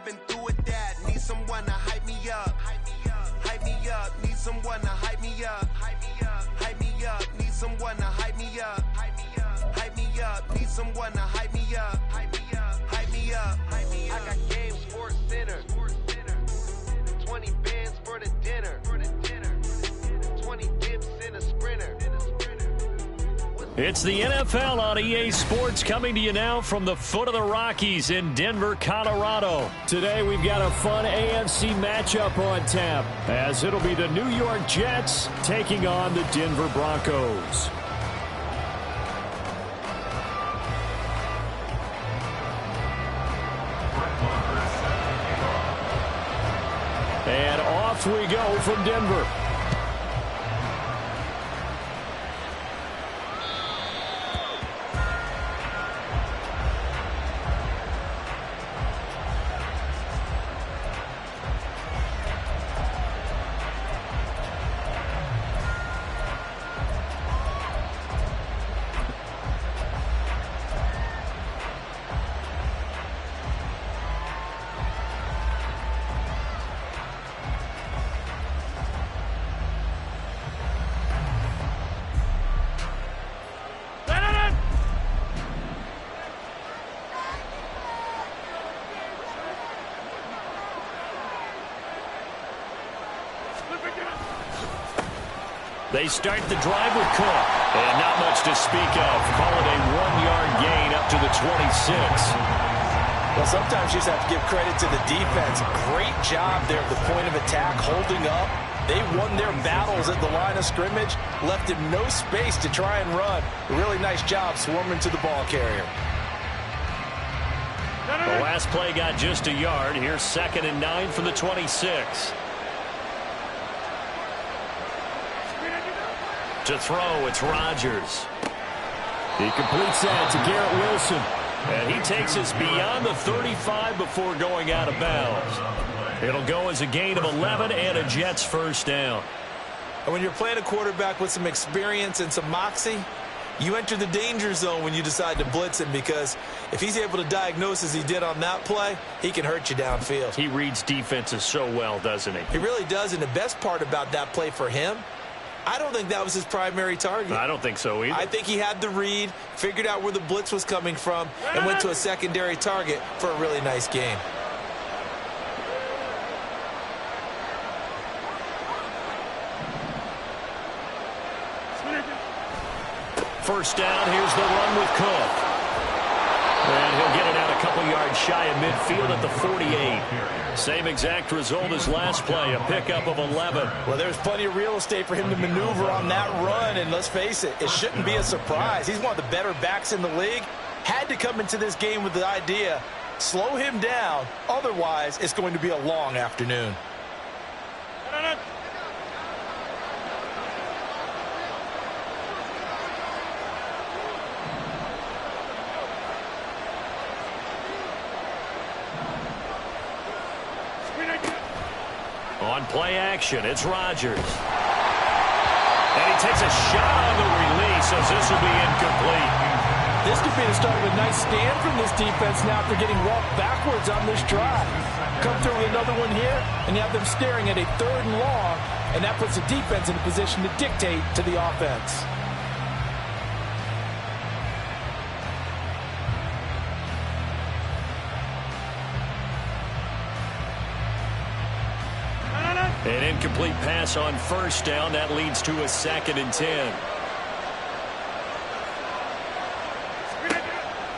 been through with that. Need someone to hype me up. Hype me up. Need someone to hype me up. Hype me up. Need someone to hype me up. Hype me up. Need someone to hype me up. Hype me up. I got Game Sports Center. 20 bands for the dinner. 20 dips in a sprinter. It's the NFL on EA Sports, coming to you now from the foot of the Rockies in Denver, Colorado. Today we've got a fun AFC matchup on tap, as it'll be the New York Jets taking on the Denver Broncos. And off we go from Denver. They start the drive with Cook. And not much to speak of. Call it a 1-yard gain up to the 26. Well, sometimes you just have to give credit to the defense. Great job there at the point of attack, holding up. They won their battles at the line of scrimmage, left him no space to try and run. A really nice job swarming to the ball carrier. The last play got just a yard. Here's 2nd and 9 from the 26. To throw, it's Rodgers. He completes that to Garrett Wilson. And he takes us beyond the 35 before going out of bounds. It'll go as a gain of 11 and a Jets first down. And when you're playing a quarterback with some experience and some moxie, you enter the danger zone when you decide to blitz him, because if he's able to diagnose as he did on that play, he can hurt you downfield. He reads defenses so well, doesn't he? He really does, and the best part about that play for him, I don't think that was his primary target. I don't think so either. I think he had the read, figured out where the blitz was coming from, and went to a secondary target for a really nice game. First down, here's the run with Cook. And he'll get it out a couple yards shy of midfield at the 48. Same exact result as last play, a pickup of 11. Well, there's plenty of real estate for him to maneuver on that run, and let's face it, it shouldn't be a surprise. He's one of the better backs in the league. Had to come into this game with the idea, slow him down, otherwise it's going to be a long afternoon. On play action, it's Rodgers. And he takes a shot on the release, as this will be incomplete. This could be the start of a nice stand from this defense now after getting walked backwards on this drive. Come through with another one here, and you have them staring at a 3rd and long, and that puts the defense in a position to dictate to the offense. An incomplete pass on first down. That leads to a 2nd and 10.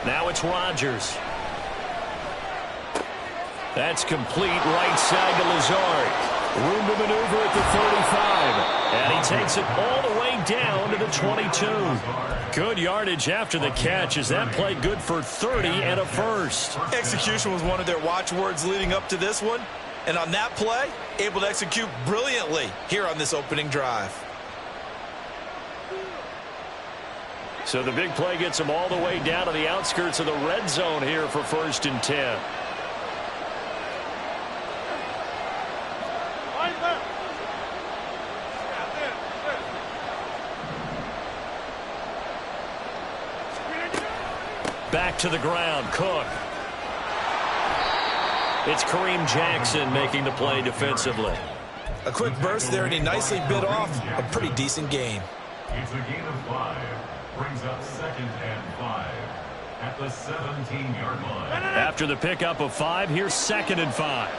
Now it's Rodgers. That's complete right side to Lazard. Room to maneuver at the 35. And he takes it all the way down to the 22. Good yardage after the catch. Is that play good for 30 and a first? Execution was one of their watchwords leading up to this one. And on that play, able to execute brilliantly here on this opening drive. So the big play gets him all the way down to the outskirts of the red zone here for 1st and 10. Back to the ground, Cook. It's Kareem Jackson making the play defensively. A quick burst there, and he nicely bit off a pretty decent gain. It's a gain of 5. Brings up 2nd and 5 at the 17-yard line. After the pickup of 5, here's 2nd and 5.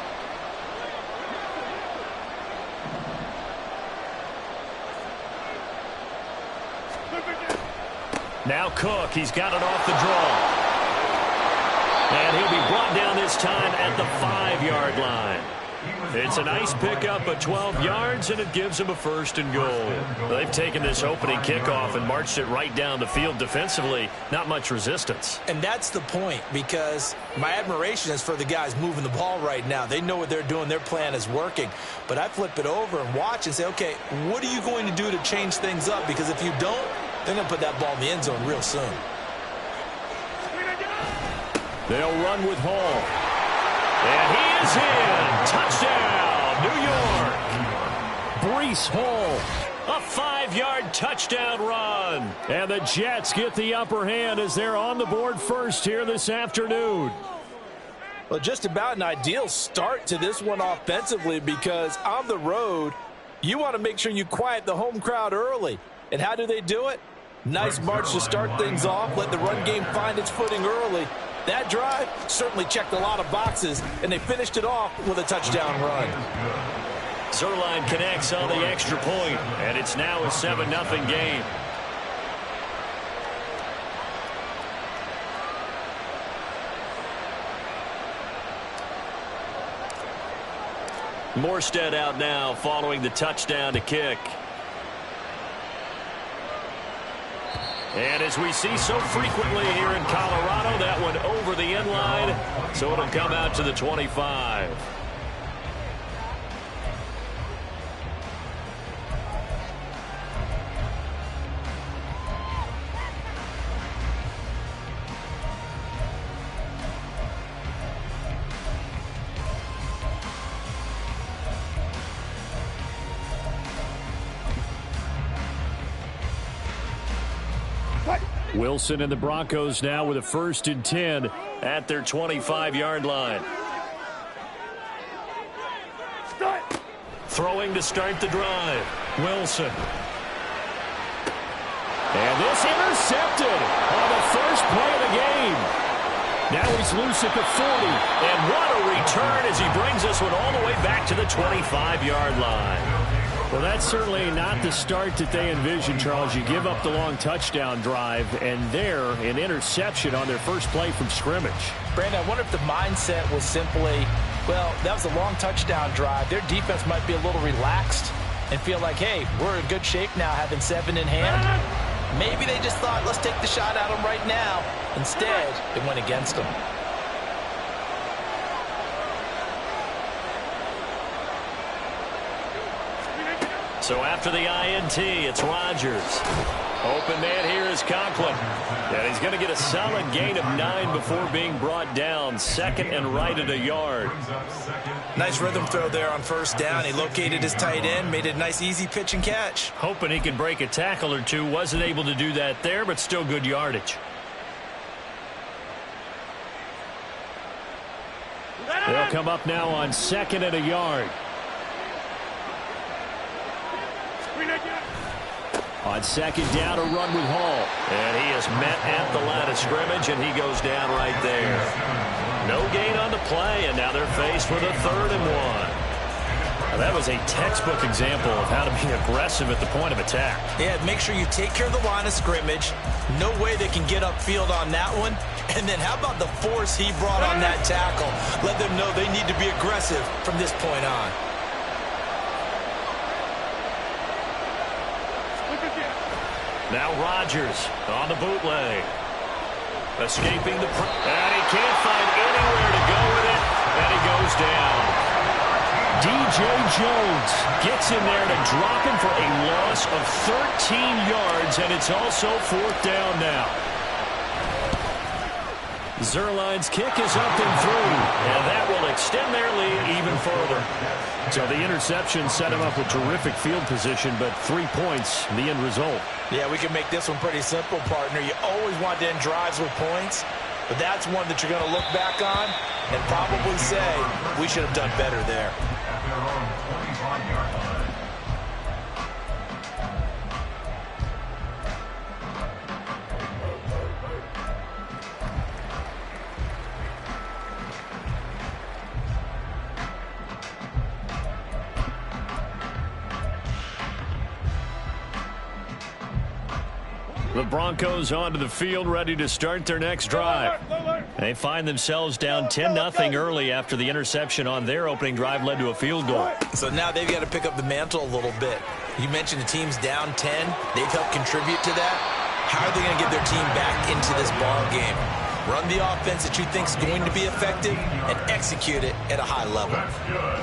Now Cook, he's got it off the draw. And he'll be brought down this time at the 5-yard line. It's a nice pickup of 12 yards, and it gives him a 1st and goal. They've taken this opening kickoff and marched it right down the field defensively. Not much resistance. And that's the point, because my admiration is for the guys moving the ball right now. They know what they're doing. Their plan is working. But I flip it over and watch and say, okay, what are you going to do to change things up? Because if you don't, they're going to put that ball in the end zone real soon. They'll run with Hall. And he is in. Touchdown, New York. Breece Hall. A 5-yard touchdown run. And the Jets get the upper hand as they're on the board first here this afternoon. Well, just about an ideal start to this one offensively, because on the road, you want to make sure you quiet the home crowd early. And how do they do it? Nice march to start things off. Let the run game find its footing early. That drive certainly checked a lot of boxes, and they finished it off with a touchdown run. Zerline connects on the extra point, and it's now a 7-0 game. Morstead out now following the touchdown to kick. And as we see so frequently here in Colorado, that one over the end line, so it'll come out to the 25. Wilson and the Broncos now with a 1st and 10 at their 25-yard line. Throwing to start the drive. Wilson. And this intercepted on the first play of the game. Now he's loose at the 40. And what a return as he brings this one all the way back to the 25-yard line. Well, that's certainly not the start that they envisioned, Charles. You give up the long touchdown drive, and there, an interception on their first play from scrimmage. Brandon, I wonder if the mindset was simply, well, that was a long touchdown drive. Their defense might be a little relaxed and feel like, hey, we're in good shape now, having 7 in hand. Maybe they just thought, let's take the shot at them right now. Instead, it went against them. So after the INT, it's Rodgers. Open man here is Conklin. And he's going to get a solid gain of 9 before being brought down. 2nd and right at a yard. Nice rhythm throw there on 1st down. He located his tight end, made it a nice easy pitch and catch. Hoping he could break a tackle or two. Wasn't able to do that there, but still good yardage. They'll come up now on 2nd and a yard. On 2nd down, a run with Hall. And he is met at the line of scrimmage, and he goes down right there. No gain on the play, and now they're faced with a 3rd and 1. Now, that was a textbook example of how to be aggressive at the point of attack. Yeah, make sure you take care of the line of scrimmage. No way they can get upfield on that one. And then how about the force he brought on that tackle? Let them know they need to be aggressive from this point on. Now Rodgers on the bootleg. Escaping the and he can't find anywhere to go with it, and he goes down. DJ Jones gets in there to drop him for a loss of 13 yards, and it's also 4th down now. Zerline's kick is up and through, and that will extend their lead even further. So the interception set him up with terrific field position, but 3 points, the end result. Yeah, we can make this one pretty simple, partner. You always want to end drives with points. But that's one that you're going to look back on and probably say, we should have done better there. At their own 25-yard line. The Broncos onto the field, ready to start their next drive. They find themselves down 10-0 early after the interception on their opening drive led to a field goal. So now they've got to pick up the mantle a little bit. You mentioned the team's down 10. They've helped contribute to that. How are they going to get their team back into this ball game? Run the offense that you think is going to be effective and execute it at a high level.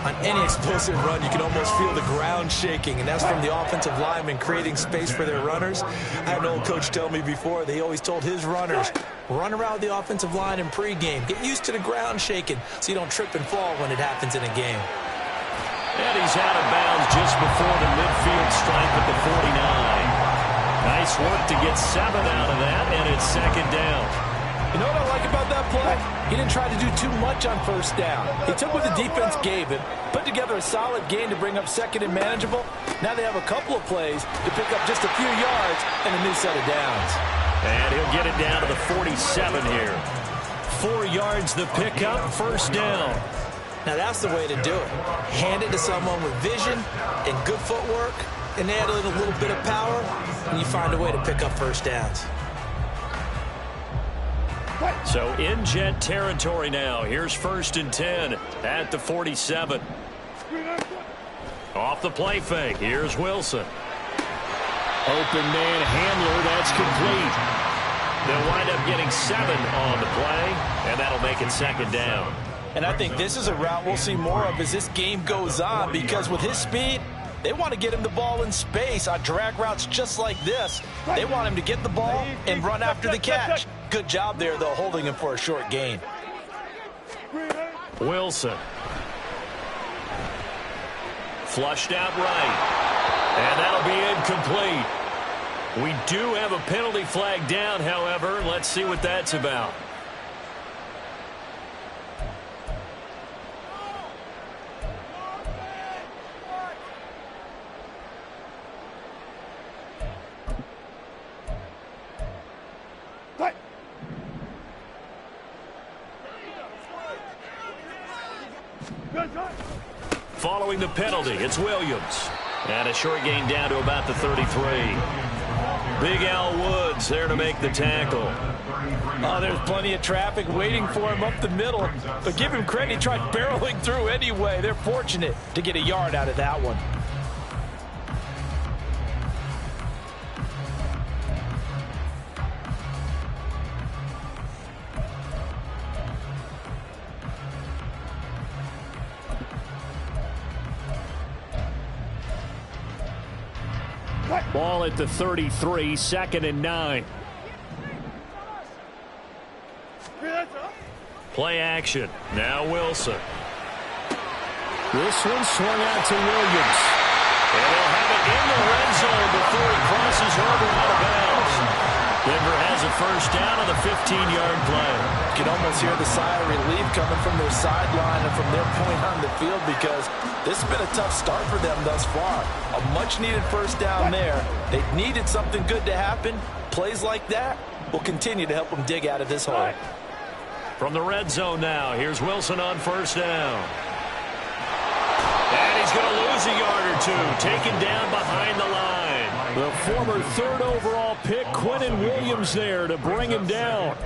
On any explosive run, you can almost feel the ground shaking, and that's from the offensive linemen creating space for their runners. I had an old coach tell me before, they always told his runners, run around the offensive line in pregame. Get used to the ground shaking so you don't trip and fall when it happens in a game. And he's out of bounds just before the midfield stripe at the 49. Nice work to get 7 out of that, and it's second down. You know what I like about that play? He didn't try to do too much on first down. He took what the defense gave him, put together a solid gain to bring up second and manageable. Now they have a couple of plays to pick up just a few yards and a new set of downs. And he'll get it down to the 47 here. 4 yards the pickup, first down. Now that's the way to do it. Hand it to someone with vision and good footwork, and add a little bit of power, and you find a way to pick up first downs. So in Jet territory now. Here's 1st and 10 at the 47. Off the play fake. Here's Wilson. Open man Hamler. That's complete. They'll wind up getting 7 on the play, and that'll make it second down. And I think this is a route we'll see more of as this game goes on, because with his speed, they want to get him the ball in space on drag routes just like this. They want him to get the ball and run after the catch. Good job there, though, holding him for a short gain. Wilson. Flushed out right. And that'll be incomplete. We do have a penalty flag down, however. Let's see what that's about. Following the penalty, it's Williams. And a short gain down to about the 33. Big Al Woods there to make the tackle. Oh, there's plenty of traffic waiting for him up the middle. But give him credit, he tried barreling through anyway. They're fortunate to get a yard out of that one. Ball at the 33, 2nd and 9. Play action. Now Wilson. This one swung out to Williams. And they'll have it in the red zone before he crosses over out of bounds. Denver has a first down on the 15-yard play. You can almost hear the sigh of relief coming from their sideline and from their point on the field, because this has been a tough start for them thus far. A much-needed first down there. They needed something good to happen. Plays like that will continue to help them dig out of this hole. From the red zone now, here's Wilson on first down. And he's going to lose a yard or two, taken down behind the line. The former 3rd overall pick, Quinnen Williams, there to bring him down.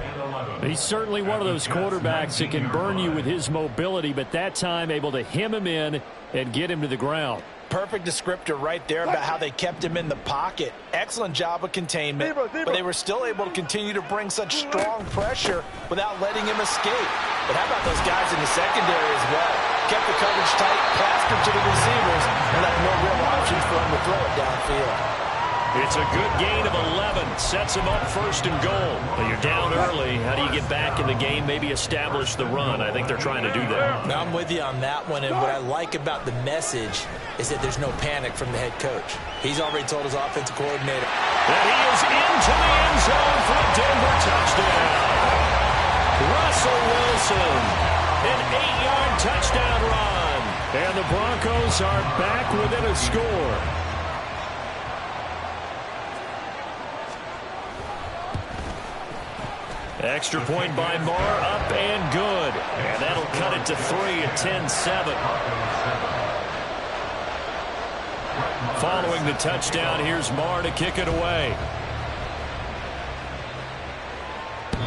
He's certainly one of those quarterbacks that can burn you with his mobility, but that time able to hem him in and get him to the ground. Perfect descriptor right there about how they kept him in the pocket. Excellent job of containment, but they were still able to continue to bring such strong pressure without letting him escape. But how about those guys in the secondary as well? Kept the coverage tight, plastered to the receivers, and left no real options for him to throw it downfield. It's a good gain of 11. Sets him up 1st and goal. But you're down early. How do you get back in the game? Maybe establish the run. I think they're trying to do that. Now, I'm with you on that one, and what I like about the message is that there's no panic from the head coach. He's already told his offensive coordinator that he is into the end zone for a Denver touchdown. Russell Wilson, an 8-yard touchdown run. And the Broncos are back within a score. Extra point by Marr, up and good. And that'll cut it to 3 at 10-7. Following the touchdown, here's Marr to kick it away. The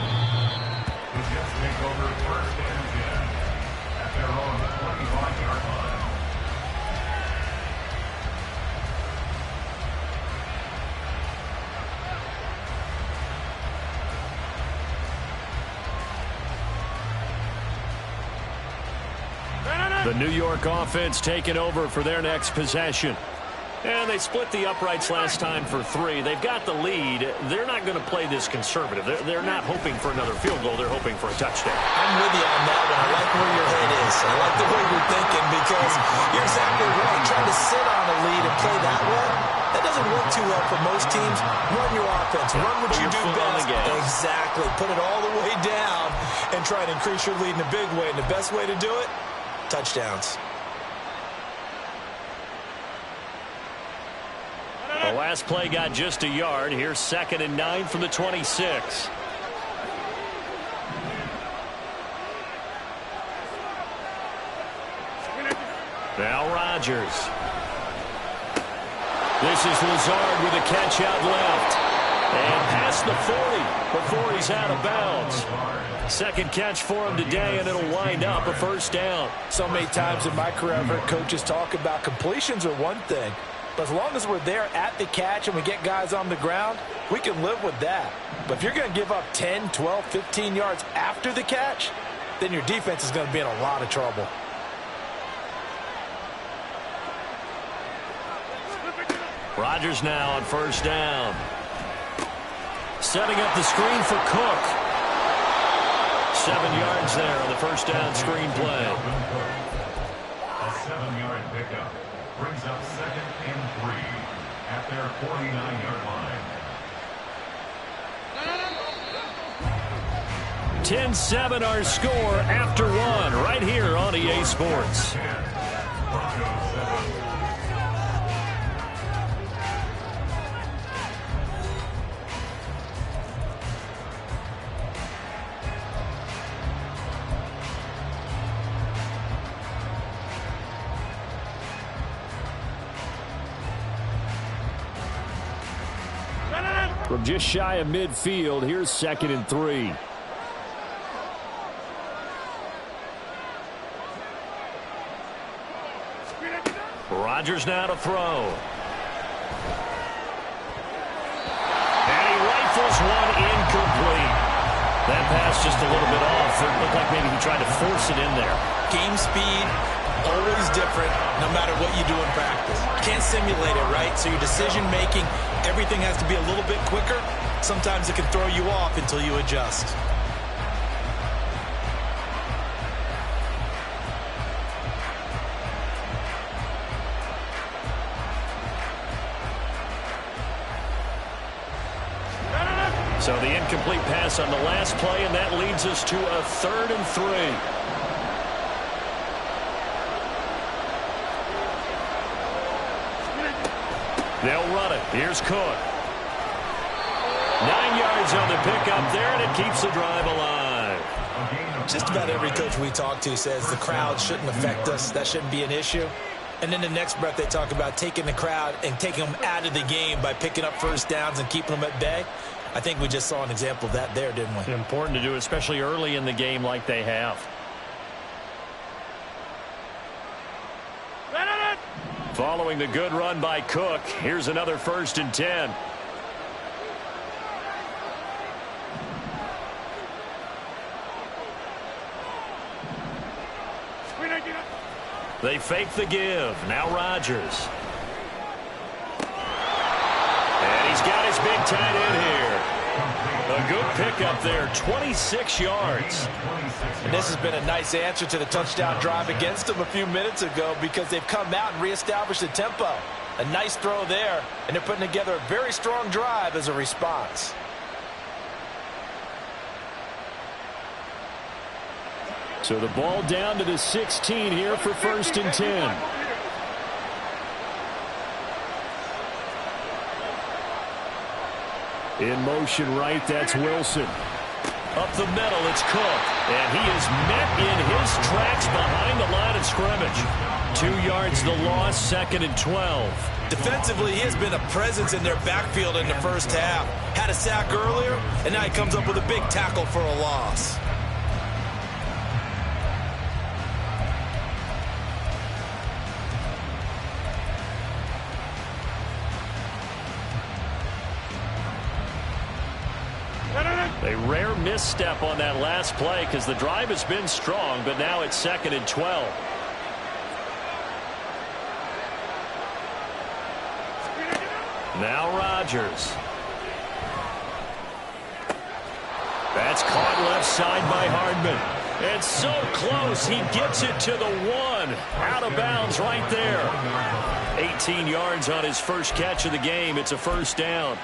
Jets take over first and 10 at their own 25-yard line. The New York offense taking over for their next possession. And they split the uprights last time for 3. They've got the lead. They're not going to play this conservative. They're not hoping for another field goal. They're hoping for a touchdown. I'm with you on that one. I like where your head is. I like the way you're thinking because you're exactly right. Trying to sit on a lead and play that way, that doesn't work too well for most teams. Run your offense. Run what you do best. Exactly. Put it all the way down and try to increase your lead in a big way. And the best way to do it, touchdowns. The last play got just a yard. Here's 2nd and 9 from the 26. Now Rodgers. This is Lazard with a catch out left. And past the 40 before he's out of bounds. Second catch for him today, and it'll wind up a first down. So many times in my career I've heard coaches talk about completions are one thing. But as long as we're there at the catch and we get guys on the ground, we can live with that. But if you're going to give up 10, 12, 15 yards after the catch, then your defense is going to be in a lot of trouble. Rodgers now on first down. Setting up the screen for Cook. 7 yards there on the first down screen play. A 7-yard pickup brings up 2nd and 3 at their 49-yard line. 10-7 our score after 1 right here on EA Sports. Broncos 7. From just shy of midfield, here's 2nd and 3. Rodgers now to throw. And he rifles one incomplete. That pass just a little bit off. It looked like maybe he tried to force it in there. Game speed, always different, no matter what you do in practice. Can't simulate it, right? So your decision-making, everything has to be a little bit quicker. Sometimes it can throw you off until you adjust. So the incomplete pass on the last play, and that leads us to a 3rd and 3. They'll run it. Here's Cook. 9 yards on the pickup there, and it keeps the drive alive. Just about every coach we talk to says the crowd shouldn't affect us. That shouldn't be an issue. And then the next breath they talk about taking the crowd and taking them out of the game by picking up first downs and keeping them at bay. I think we just saw an example of that there, didn't we? Important to do, especially early in the game like they have. Following the good run by Cook, here's another 1st and 10. They fake the give. Now Rodgers. And he's got his big tight end here. A good pickup there, 26 yards. And this has been a nice answer to the touchdown drive against them a few minutes ago because they've come out and reestablished the tempo. A nice throw there, and they're putting together a very strong drive as a response. So the ball down to the 16 here for 1st and 10. In motion right, that's Wilson. Up the middle, it's Cook. And he is met in his tracks behind the line of scrimmage. 2 yards the loss, 2nd and 12. Defensively, he has been a presence in their backfield in the first half. Had a sack earlier, and now he comes up with a big tackle for a loss. A rare misstep on that last play because the drive has been strong, but now it's 2nd and 12. Now Rodgers. That's caught left side by Hardman. It's so close. He gets it to the 1. Out of bounds right there. 18 yards on his first catch of the game. It's a 1st down.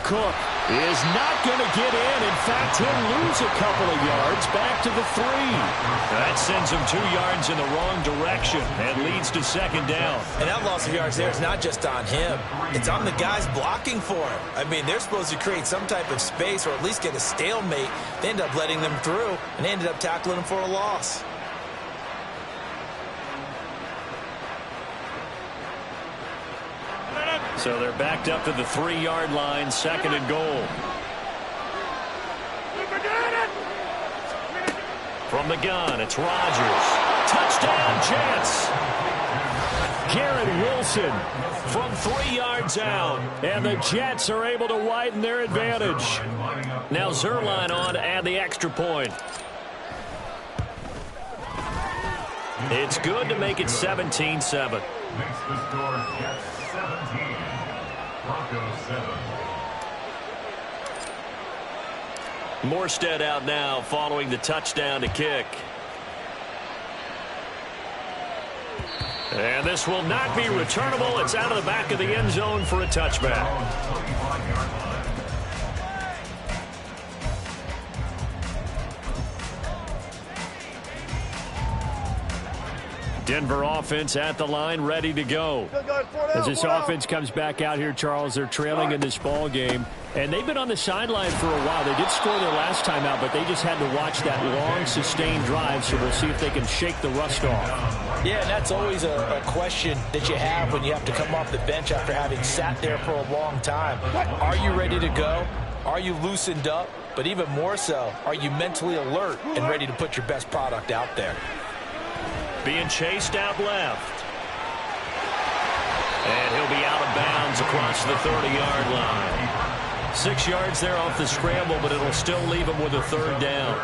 Cook is not going to get in. In fact, he'll lose a couple of yards back to the 3. That sends him 2 yards in the wrong direction and leads to 2nd down. And that loss of yards there is not just on him. It's on the guys blocking for him. I mean, they're supposed to create some type of space or at least get a stalemate. They end up letting them through, and they ended up tackling him for a loss. So they're backed up to the 3-yard line, 2nd and goal. From the gun, it's Rodgers. Touchdown, Jets. Garrett Wilson from 3 yards out. And the Jets are able to widen their advantage. Now Zerline on to add the extra point. It's good to make it 17-7. Makes the score Jets 17. Broncos 7. Morstead out now following the touchdown to kick. And this will not be returnable. It's out of the back of the end zone for a touchback. Denver offense at the line, ready to go. As this offense comes back out here, Charles, they're trailing in this ball game. And they've been on the sideline for a while. They did score their last time out, but they just had to watch that long, sustained drive, so we'll see if they can shake the rust off. Yeah, and that's always a question that you have when you have to come off the bench after having sat there for a long time. Are you ready to go? Are you loosened up? But even more so, are you mentally alert and ready to put your best product out there? Being chased out left. And he'll be out of bounds across the 30-yard line. 6 yards there off the scramble, but it'll still leave him with a 3rd down.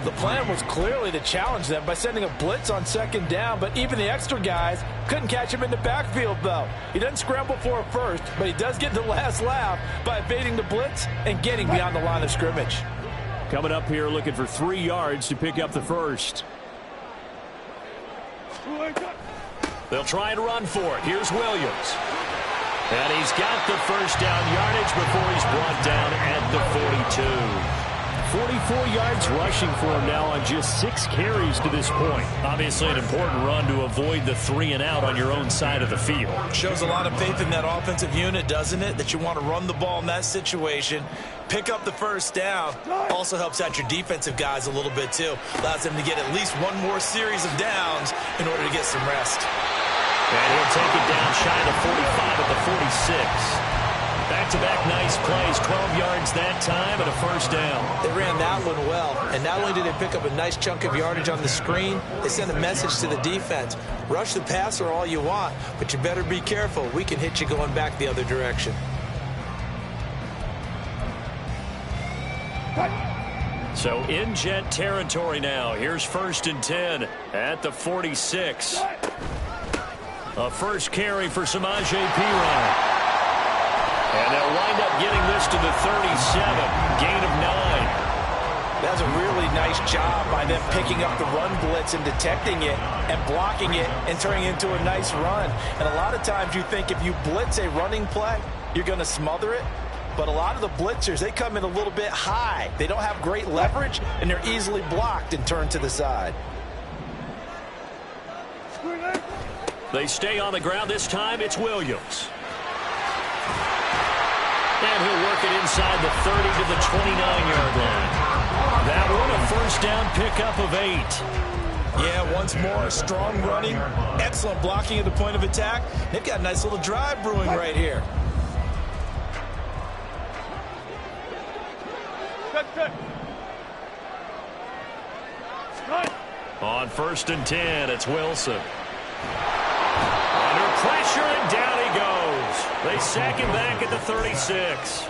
The plan was clearly to challenge them by sending a blitz on 2nd down, but even the extra guys couldn't catch him in the backfield, though. He doesn't scramble for it first, but he does get the last laugh by evading the blitz and getting beyond the line of scrimmage. Coming up here looking for 3 yards to pick up the 1st. They'll try and run for it. Here's Williams. And he's got the 1st down yardage before he's brought down at the 42. 44 yards rushing for him now on just 6 carries to this point. Obviously an important run to avoid the 3 and out on your own side of the field. Shows a lot of faith in that offensive unit, doesn't it? That you want to run the ball in that situation. Pick up the 1st down. Also helps out your defensive guys a little bit, too. Allows them to get at least one more series of downs in order to get some rest. And he'll take it down shy of the 45 at the 46. Back-to-back nice plays, 12 yards that time and a 1st down. They ran that one well, and not only did they pick up a nice chunk of yardage on the screen, they sent a message to the defense. Rush the passer all you want, but you better be careful. We can hit you going back the other direction. So in Jet territory now. Here's 1st and 10 at the 46. A first carry for Samaje Perine. And they'll wind up getting this to the 37. Gain of 9. does a really nice job by them picking up the run blitz and detecting it and blocking it and turning it into a nice run. And a lot of times you think if you blitz a running play, you're going to smother it. But a lot of the blitzers, they come in a little bit high. They don't have great leverage, and they're easily blocked and turned to the side. They stay on the ground this time. It's Williams. And he'll work it inside the 30 to the 29-yard line. That one a first down pickup of 8. Yeah, once more, strong running, excellent blocking at the point of attack. They've got a nice little drive brewing right here. On 1st and 10, it's Wilson. Under pressure, and down he goes. They sack him back at the 36.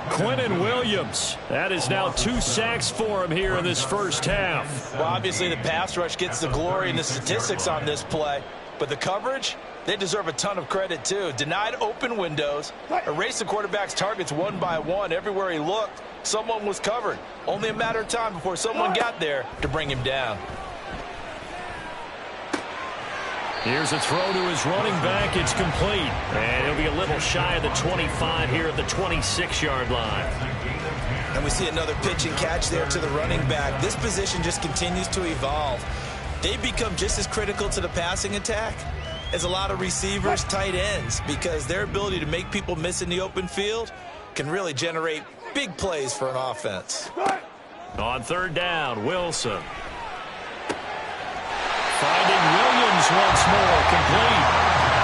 Quentin Williams. That is now 2 sacks for him here in this first half. Well, obviously the pass rush gets the glory and the statistics on this play. But the coverage, they deserve a ton of credit too. Denied open windows, erased the quarterback's targets one by one. Everywhere he looked, someone was covered. Only a matter of time before someone got there to bring him down. Here's a throw to his running back. It's complete. And he'll be a little shy of the 25 here at the 26-yard line. And we see another pitch and catch there to the running back. This position just continues to evolve. They become just as critical to the passing attack as a lot of receivers, tight ends, because their ability to make people miss in the open field can really generate big plays for an offense. On 3rd down, Wilson. Finding Williams once more, complete.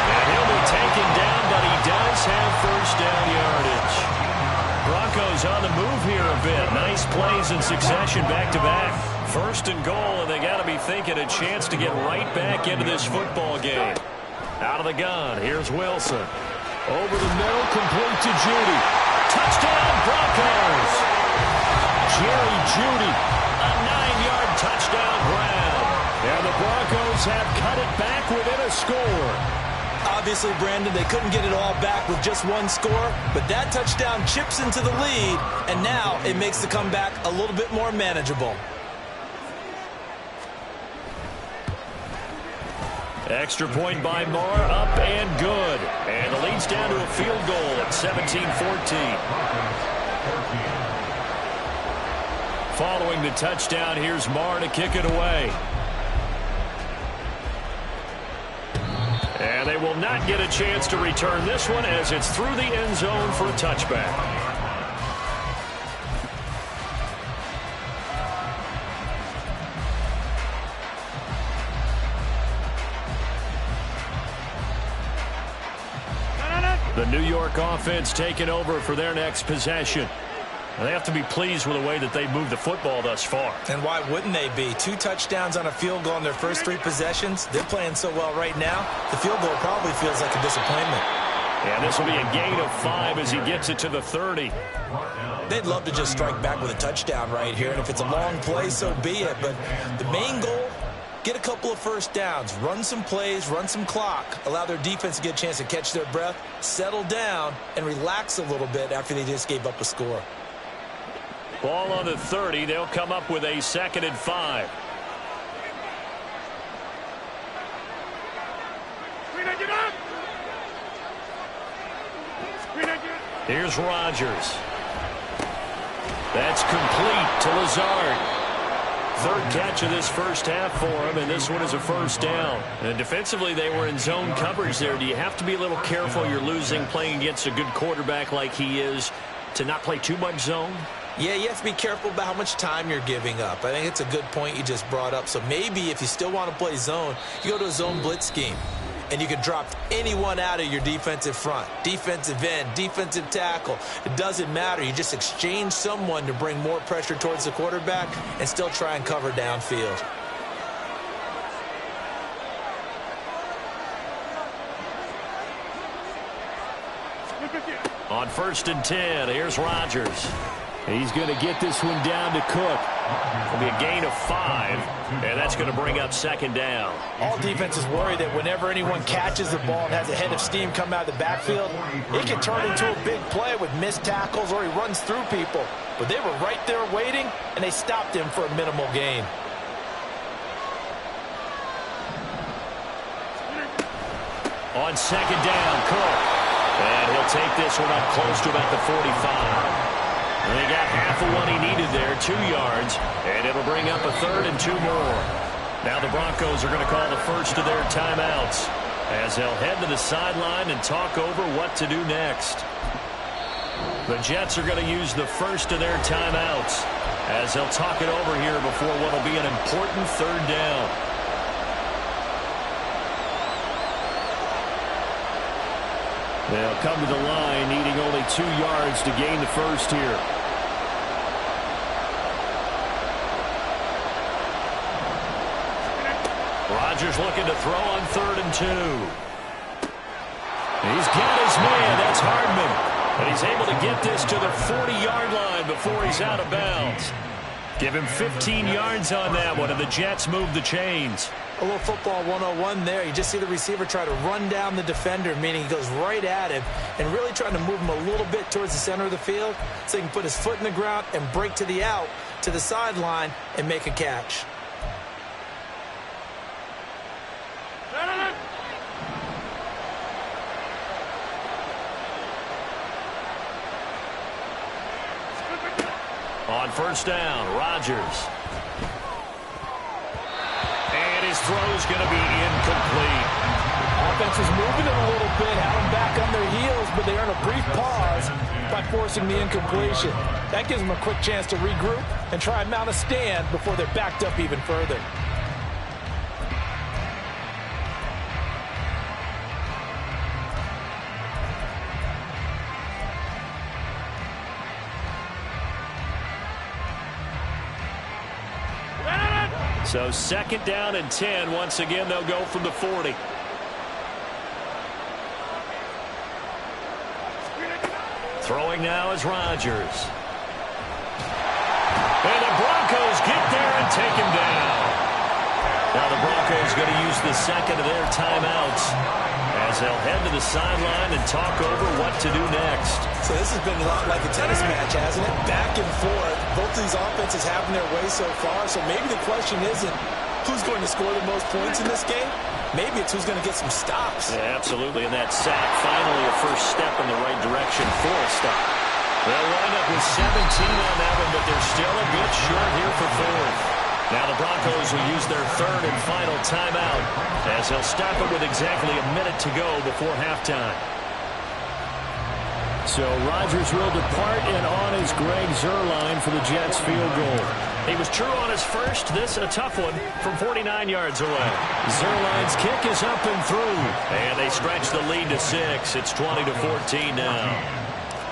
And he'll be taken down, but he does have first down yardage. Broncos on the move here a bit. Nice plays in succession back-to-back. 1st and goal, and they got to be thinking a chance to get right back into this football game. Out of the gun, here's Wilson. Over the middle, complete to Judy. Touchdown, Broncos! Jerry Judy, a 9-yard touchdown grab. And the Broncos have cut it back within a score. Obviously, Brandon, they couldn't get it all back with just one score, but that touchdown chips into the lead, and now it makes the comeback a little bit more manageable. Extra point by Marr, up and good. And the lead's down to a field goal at 17-14. Following the touchdown, here's Marr to kick it away. And they will not get a chance to return this one as it's through the end zone for a touchback. The New York offense taking over for their next possession. They have to be pleased with the way that they've moved the football thus far. And why wouldn't they be? 2 touchdowns on a field goal in their first 3 possessions. They're playing so well right now, the field goal probably feels like a disappointment. And this will be a gain of 5 as he gets it to the 30. They'd love to just strike back with a touchdown right here, and if it's a long play, so be it. But the main goal, get a couple of first downs, run some plays, run some clock, allow their defense to get a chance to catch their breath, settle down, and relax a little bit after they just gave up a score. Ball on the 30. They'll come up with a 2nd and 5. Here's Rodgers. That's complete to Lazard. 3rd catch of this first half for him, and this one is a first down. And defensively, they were in zone coverage there. Do you have to be a little careful? You're losing playing against a good quarterback like he is to not play too much zone? Yeah, you have to be careful about how much time you're giving up. I think it's a good point you just brought up. So maybe if you still want to play zone, you go to a zone blitz scheme. And you can drop anyone out of your defensive front. Defensive end, defensive tackle. It doesn't matter. You just exchange someone to bring more pressure towards the quarterback and still try and cover downfield. On 1st and 10, here's Rodgers. He's going to get this one down to Cook. It'll be a gain of 5, and that's going to bring up second down. All defenses worry that whenever anyone catches the ball and has a head of steam come out of the backfield, it can turn into a big play with missed tackles or he runs through people. But they were right there waiting, and they stopped him for a minimal gain. On second down, Cook. And he'll take this one up close to about the 45. And they got half of what he needed there, 2 yards, and it'll bring up a 3rd and 2 more. Now the Broncos are going to call the first of their timeouts as they'll head to the sideline and talk over what to do next. The Jets are going to use the first of their timeouts as they'll talk it over here before what will be an important 3rd down. They'll come to the line needing only 2 yards to gain the first here. Rodgers looking to throw on 3rd and 2. He's got his man. That's Hardman. And he's able to get this to the 40-yard line before he's out of bounds. Give him 15 yards on that one, and the Jets move the chains. A little football 101 there. You just see the receiver try to run down the defender, meaning he goes right at him and really trying to move him a little bit towards the center of the field so he can put his foot in the ground and break to the out, to the sideline, and make a catch. On first down, Rodgers. And his throw's going to be incomplete. Offense is moving it a little bit, had them back on their heels, but they earn a brief pause by forcing the incompletion. That gives them a quick chance to regroup and try and mount a stand before they're backed up even further. So second down and 10. Once again, they'll go from the 40. Throwing now is Rodgers. And the Broncos get there and take him down. Now the Broncos going to use the second of their timeouts as they'll head to the sideline and talk over what to do next. So this has been a lot like a tennis match, hasn't it? Back and forth. Both of these offenses having their way so far. So maybe the question isn't who's going to score the most points in this game. Maybe it's who's going to get some stops. Yeah, absolutely. And that sack, finally a first step in the right direction for a stop. They'll wind up with 17 on that one, but they're still a bit short here for 4th. Now the Broncos will use their 3rd and final timeout as they'll stop it with exactly a minute to go before halftime. So Rodgers will depart, and on is Greg Zuerlein for the Jets field goal. He was true on his first. This a tough one from 49 yards away. Zuerlein's kick is up and through, and they stretch the lead to 6. It's 20-14 now.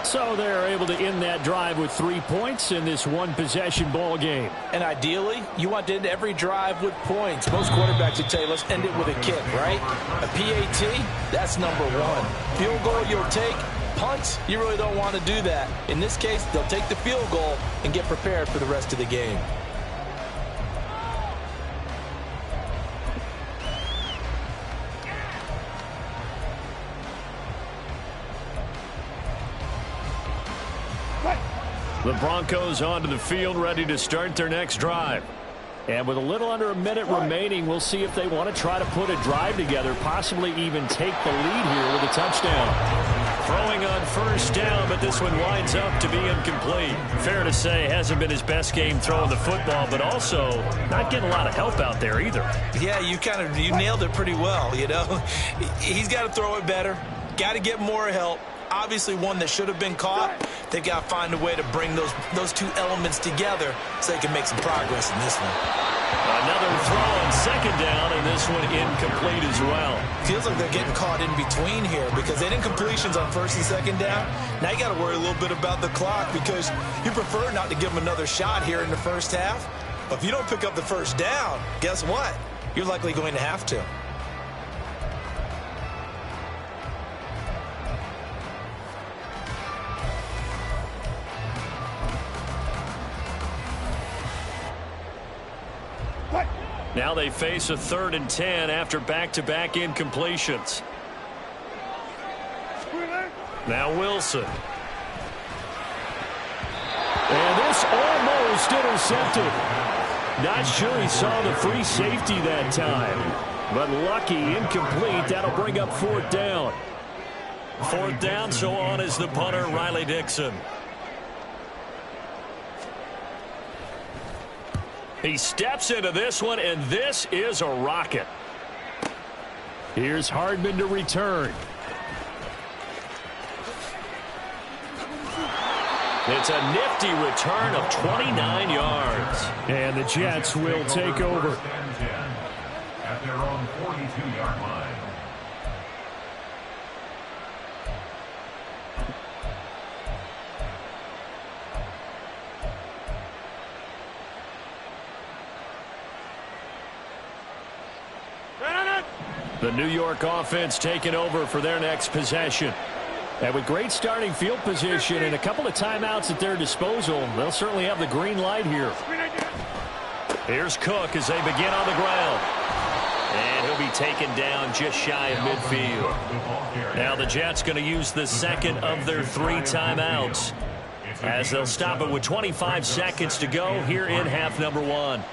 So they're able to end that drive with 3 points in this one-possession ball game. And ideally, you want to end every drive with points. Most quarterbacks would tell you, let's end it with a kick, right? A PAT, that's number 1. Field goal you'll take. Punts, you really don't want to do that. In this case, they'll take the field goal and get prepared for the rest of the game. The Broncos onto the field, ready to start their next drive. And with a little under a minute remaining, we'll see if they want to try to put a drive together, possibly even take the lead here with a touchdown. Throwing on first down, but this one winds up to be incomplete. Fair to say, hasn't been his best game throwing the football, but also not getting a lot of help out there either. Yeah, you nailed it pretty well, you know. He's got to throw it better, got to get more help. Obviously one that should have been caught. They've got to find a way to bring those two elements together so they can make some progress in this one. Another throw on second down, and this one incomplete as well. Feels like they're getting caught in between here because they didn't completions on first and second down. Now you got to worry a little bit about the clock because you prefer not to give them another shot here in the first half. But if you don't pick up the first down, guess what? You're likely going to have to. Now they face a 3rd and 10 after back-to-back incompletions. Now Wilson. And this almost intercepted. Not sure he saw the free safety that time. But lucky, incomplete. That'll bring up 4th down. 4th down, so on is the punter, Riley Dixon. He steps into this one, and this is a rocket. Here's Hardman to return. It's a nifty return of 29 yards. And the Jets will take over. At their own 42-yard line. The New York offense taking over for their next possession. And with great starting field position and a couple of timeouts at their disposal, they'll certainly have the green light here. Here's Cook as they begin on the ground. And he'll be taken down just shy of midfield. Now the Jets going to use the second of their 3 timeouts, as they'll stop it with 25 seconds to go here in half number 1.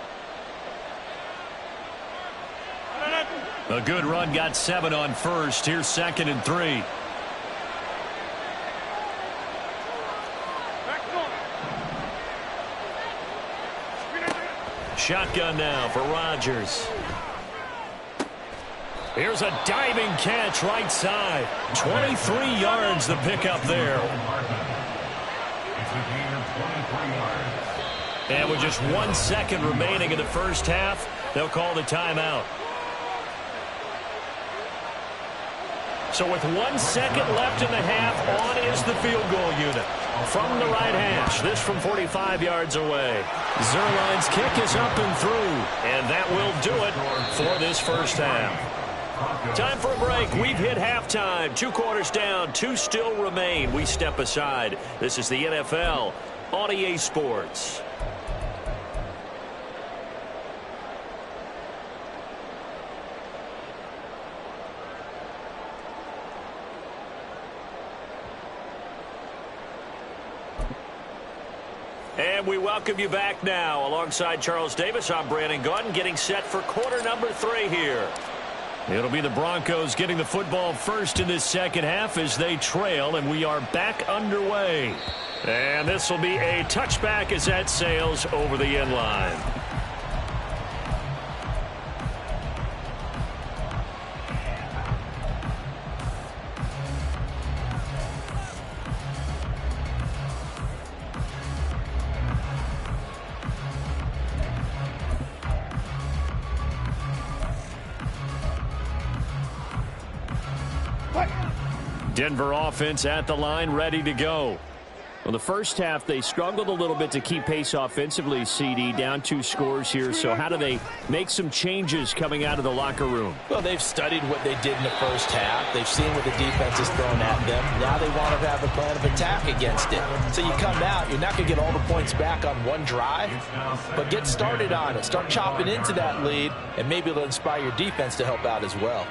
A good run, got 7 on first. Here's 2nd and 3. Shotgun now for Rodgers. Here's a diving catch right side. 23 yards the pickup there. And with just 1 second remaining in the first half, they'll call the timeout. So with 1 second left in the half, on is the field goal unit. From the right hash, this from 45 yards away. Zerline's kick is up and through, and that will do it for this first half. Time for a break. We've hit halftime. 2 quarters down, 2 still remain. We step aside. This is the NFL on EA Sports. And we welcome you back now. Alongside Charles Davis, I'm Brandon Gaudin, getting set for quarter number 3 here. It'll be the Broncos getting the football first in this second half as they trail, and we are back underway. And this will be a touchback as that sails over the end line. Denver offense at the line, ready to go. Well, the first half, they struggled a little bit to keep pace offensively, CD, down 2 scores here. So how do they make some changes coming out of the locker room? Well, they've studied what they did in the first half. They've seen what the defense has thrown at them. Now they want to have a plan of attack against it. So you come out, you're not going to get all the points back on one drive, but get started on it. Start chopping into that lead, and maybe it'll inspire your defense to help out as well.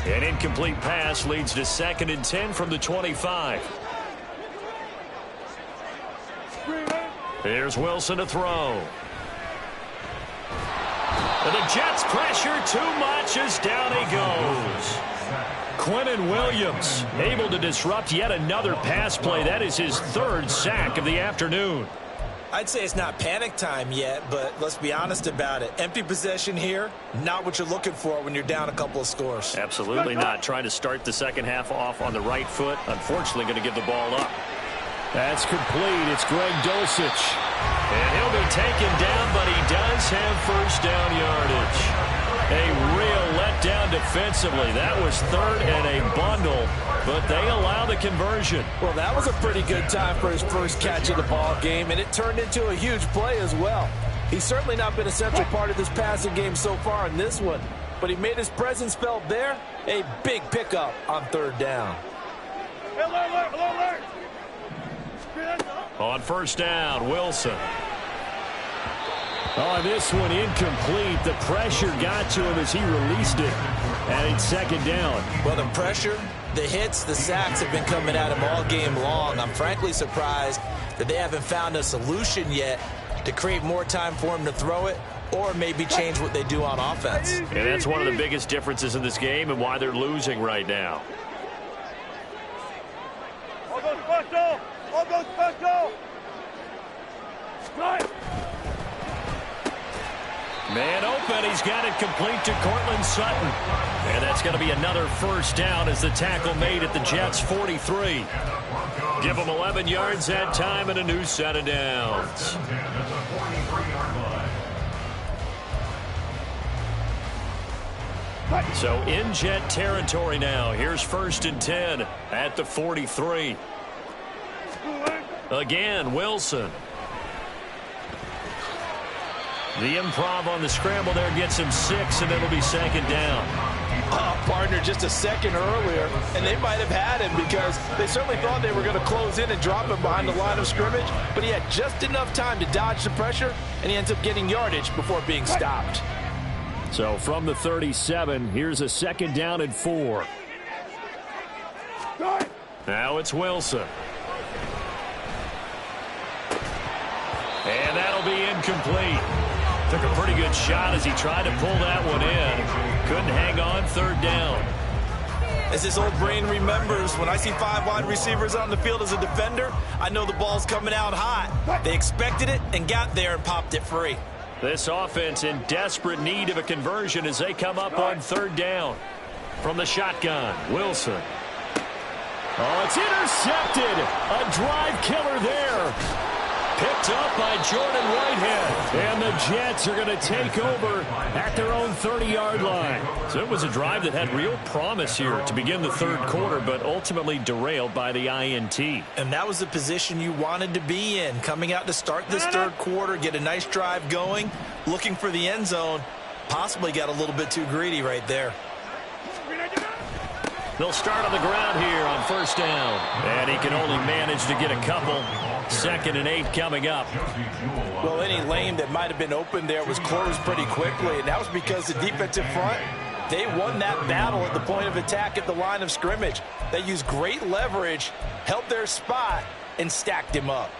An incomplete pass leads to 2nd and 10 from the 25. Here's Wilson to throw. And the Jets pressure too much as down he goes. Quinnen Williams able to disrupt yet another pass play. That is his 3rd sack of the afternoon. I'd say it's not panic time yet, but let's be honest about it. Empty possession here, not what you're looking for when you're down a couple of scores. Absolutely not. Trying to start the second half off on the right foot. Unfortunately, going to give the ball up. That's complete. It's Greg Dulcich. And he'll be taken down, but he does have first down yardage. A real letdown defensively. That was 3rd and a bundle, but they allow the conversion. Well, that was a pretty good time for his first catch of the ball game, and it turned into a huge play as well. He's certainly not been a central part of this passing game so far in this one, but he made his presence felt there. A big pickup on 3rd down. On first down, Wilson. Oh, this one incomplete. The pressure got to him as he released it. And it's second down. Well, the pressure, the hits, the sacks have been coming at him all game long. I'm frankly surprised that they haven't found a solution yet to create more time for him to throw it or maybe change what they do on offense. And that's one of the biggest differences in this game and why they're losing right now. All go special! All go special! Right. Man open, he's got it complete to Cortland Sutton. And that's going to be another first down as the tackle made at the Jets' 43. Give them 11 yards that time and a new set of downs. So in Jet territory now. Here's first and 10 at the 43. Again, Wilson. The improv on the scramble there gets him 6, and it'll be second down. Partner, just a second earlier, and they might have had him because they certainly thought they were going to close in and drop him behind the line of scrimmage, but he had just enough time to dodge the pressure, and he ends up getting yardage before being stopped. So from the 37, here's a second down and 4. Now it's Wilson. And that'll be incomplete. Took a pretty good shot as he tried to pull that one in. Couldn't hang on, third down. As this old brain remembers, when I see 5 wide receivers on the field as a defender, I know the ball's coming out hot. They expected it and got there and popped it free. This offense in desperate need of a conversion as they come up on third down. From the shotgun, Wilson. Oh, it's intercepted. A drive killer there. Picked up by Jordan Whitehead. And the Jets are going to take over at their own 30-yard line. So it was a drive that had real promise here to begin the third quarter, but ultimately derailed by the INT. And that was the position you wanted to be in. Coming out to start this third quarter, get a nice drive going, looking for the end zone. Possibly got a little bit too greedy right there. They'll start on the ground here on first down. And he can only manage to get a couple. Second and 8 coming up. Well, any lane that might have been open there was closed pretty quickly, and that was because the defensive front, they won that battle at the point of attack at the line of scrimmage. They used great leverage, held their spot, and stacked him up.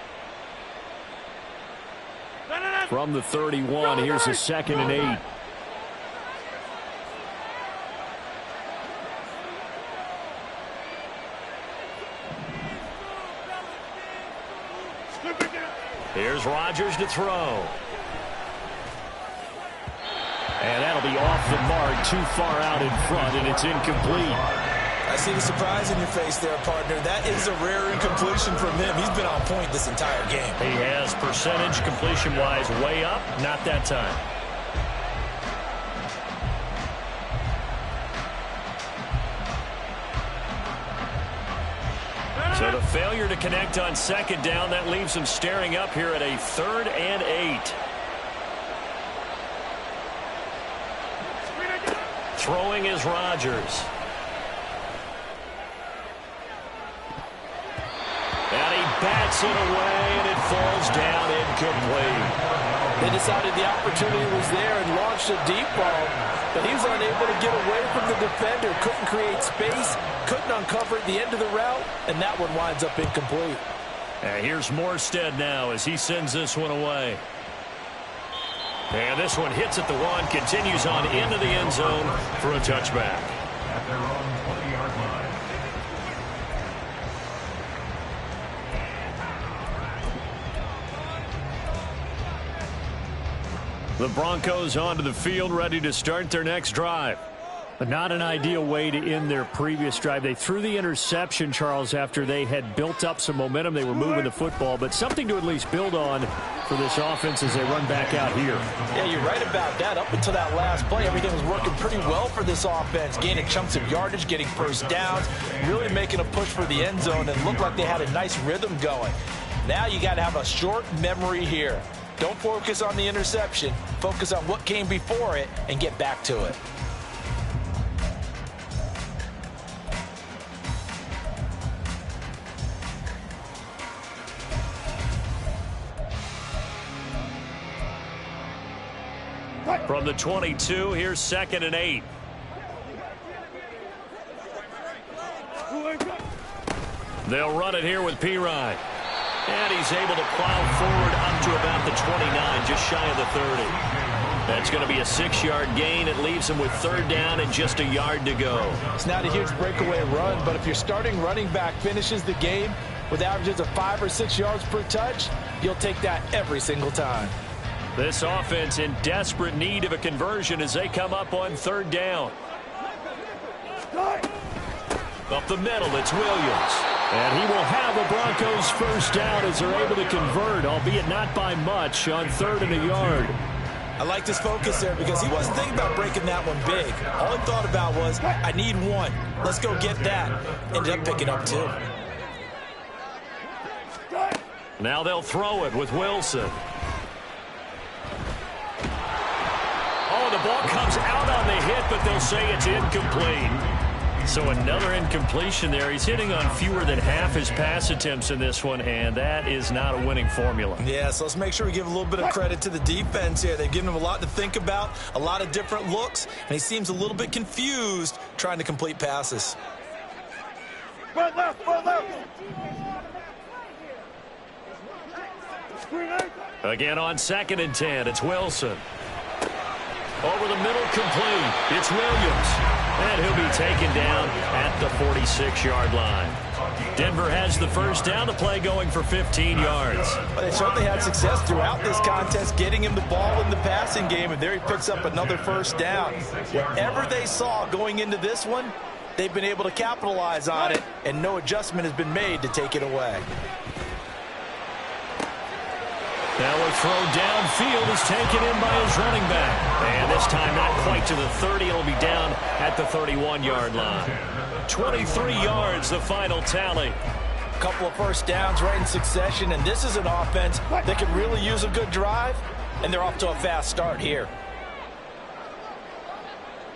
From the 31, here's a second and 8. Here's Rodgers to throw. And that'll be off the mark, too far out in front, and it's incomplete. I see the surprise in your face there, partner. That is a rare incompletion from him. He's been on point this entire game. He has percentage completion-wise way up, not that time. So the failure to connect on second down, that leaves him staring up here at a 3rd and 8. Throwing is Rodgers. And he bats it away, and it falls down incomplete. They decided the opportunity was there and launched a deep ball, but he was unable to get away from the defender, couldn't create space, couldn't uncover at the end of the route, and that one winds up incomplete. And here's Morstead now as he sends this one away. And this one hits at the 1, continues on into the end zone for a touchback. At their own 20-yard line. The Broncos onto the field, ready to start their next drive. But not an ideal way to end their previous drive. They threw the interception, Charles, after they had built up some momentum. They were moving the football, but something to at least build on for this offense as they run back out here. Yeah, you're right about that. Up until that last play, everything was working pretty well for this offense, gaining chunks of yardage, getting first downs, really making a push for the end zone, and looked like they had a nice rhythm going. Now you got to have a short memory here. Don't focus on the interception. Focus on what came before it and get back to it. From the 22, here's 2nd and 8. They'll run it here with Pirine. And he's able to plow forward up to about the 29, just shy of the 30. That's going to be a 6-yard gain. It leaves him with 3rd down and just a yard to go. It's not a huge breakaway run, but if your starting running back finishes the game with averages of 5 or 6 yards per touch, you'll take that every single time. This offense in desperate need of a conversion as they come up on 3rd down. Up the middle, it's Williams. And he will have the Broncos 1st down as they're able to convert, albeit not by much, on 3rd and a yard. I liked his focus there because he wasn't thinking about breaking that one big. All he thought about was, I need one. Let's go get that. Ended up picking up 2. Now they'll throw it with Wilson. Oh, the ball comes out on the hit, but they'll say it's incomplete. So another incompletion there. He's hitting on fewer than half his pass attempts in this one, and that is not a winning formula. Yeah, so let's make sure we give a little bit of credit to the defense here. They've given him a lot to think about, a lot of different looks, and he seems a little bit confused trying to complete passes. Front left, front left. Again on 2nd and 10, it's Wilson. Over the middle, complete. It's Williams. And he'll be taken down at the 46-yard line. Denver has the 1st down, the play going for 15 yards. Well, they certainly had success throughout this contest, getting him the ball in the passing game, and there he picks up another 1st down. Whatever they saw going into this one, they've been able to capitalize on it, and no adjustment has been made to take it away. Now a throw downfield is taken in by his running back. And this time not quite to the 30. It'll be down at the 31-yard line. 23 yards, the final tally. A couple of 1st downs right in succession, and this is an offense that could really use a good drive, and they're off to a fast start here.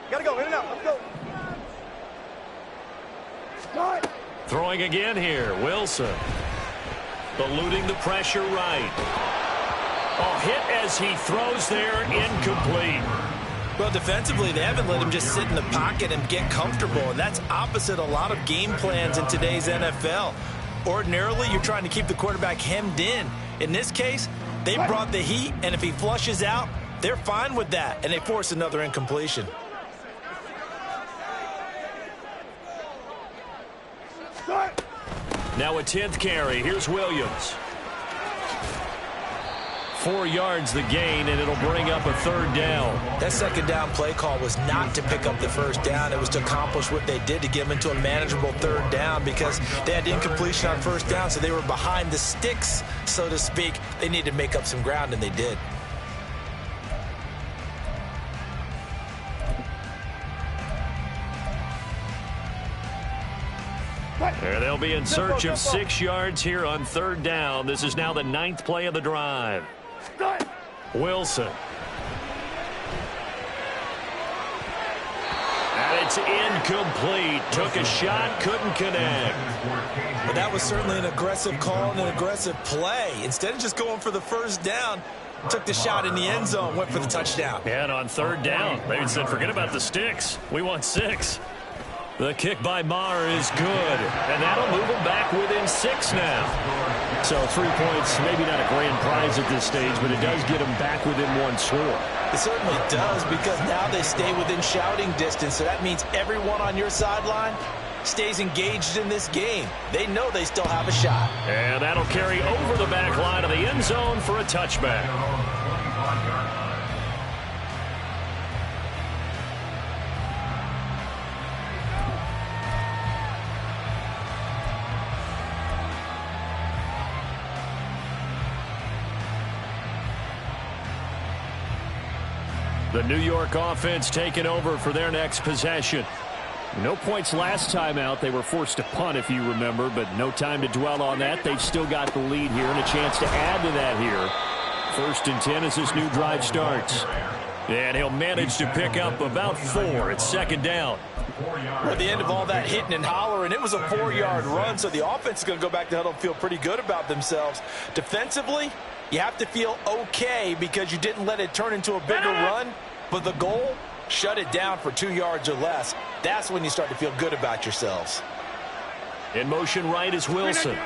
Gotta go, in and out, let's go. Throwing again here, Wilson. Eluding the pressure right. Oh, hit as he throws there, incomplete. Well, defensively, they haven't let him just sit in the pocket and get comfortable, and that's opposite a lot of game plans in today's NFL. Ordinarily, you're trying to keep the quarterback hemmed in. In this case, they brought the heat, and if he flushes out, they're fine with that, and they force another incompletion. Now a 10th carry. Here's Williams. 4 yards the gain, and it'll bring up a 3rd down. That 2nd down play call was not to pick up the 1st down. It was to accomplish what they did, to get them into a manageable 3rd down, because they had incompletion on 1st down, so they were behind the sticks, so to speak. They needed to make up some ground, and they did. They'll be in search of 6 yards here on 3rd down. This is now the 9th play of the drive. Wilson. And it's incomplete. Took a shot, couldn't connect. But that was certainly an aggressive call and an aggressive play. Instead of just going for the 1st down, took the shot in the end zone, went for the touchdown. And on 3rd down, they said, forget about the sticks. We want 6. The kick by Maher is good, and that'll move them back within 6 now. So 3 points, maybe not a grand prize at this stage, but it does get them back within 1 score. It certainly does, because now they stay within shouting distance, so that means everyone on your sideline stays engaged in this game. They know they still have a shot. And that'll carry over the back line of the end zone for a touchback. The New York offense taking over for their next possession. No points last time out. They were forced to punt, if you remember, but no time to dwell on that. They've still got the lead here and a chance to add to that here. 1st and 10 as this new drive starts. And he'll manage to pick up about 4. It's second down. At the end of all that hitting and hollering, it was a 4-yard run, so the offense is going to go back to huddle and feel pretty good about themselves. Defensively, you have to feel okay because you didn't let it turn into a bigger run, but the goal, shut it down for 2 yards or less. That's when you start to feel good about yourselves. In motion right is Wilson.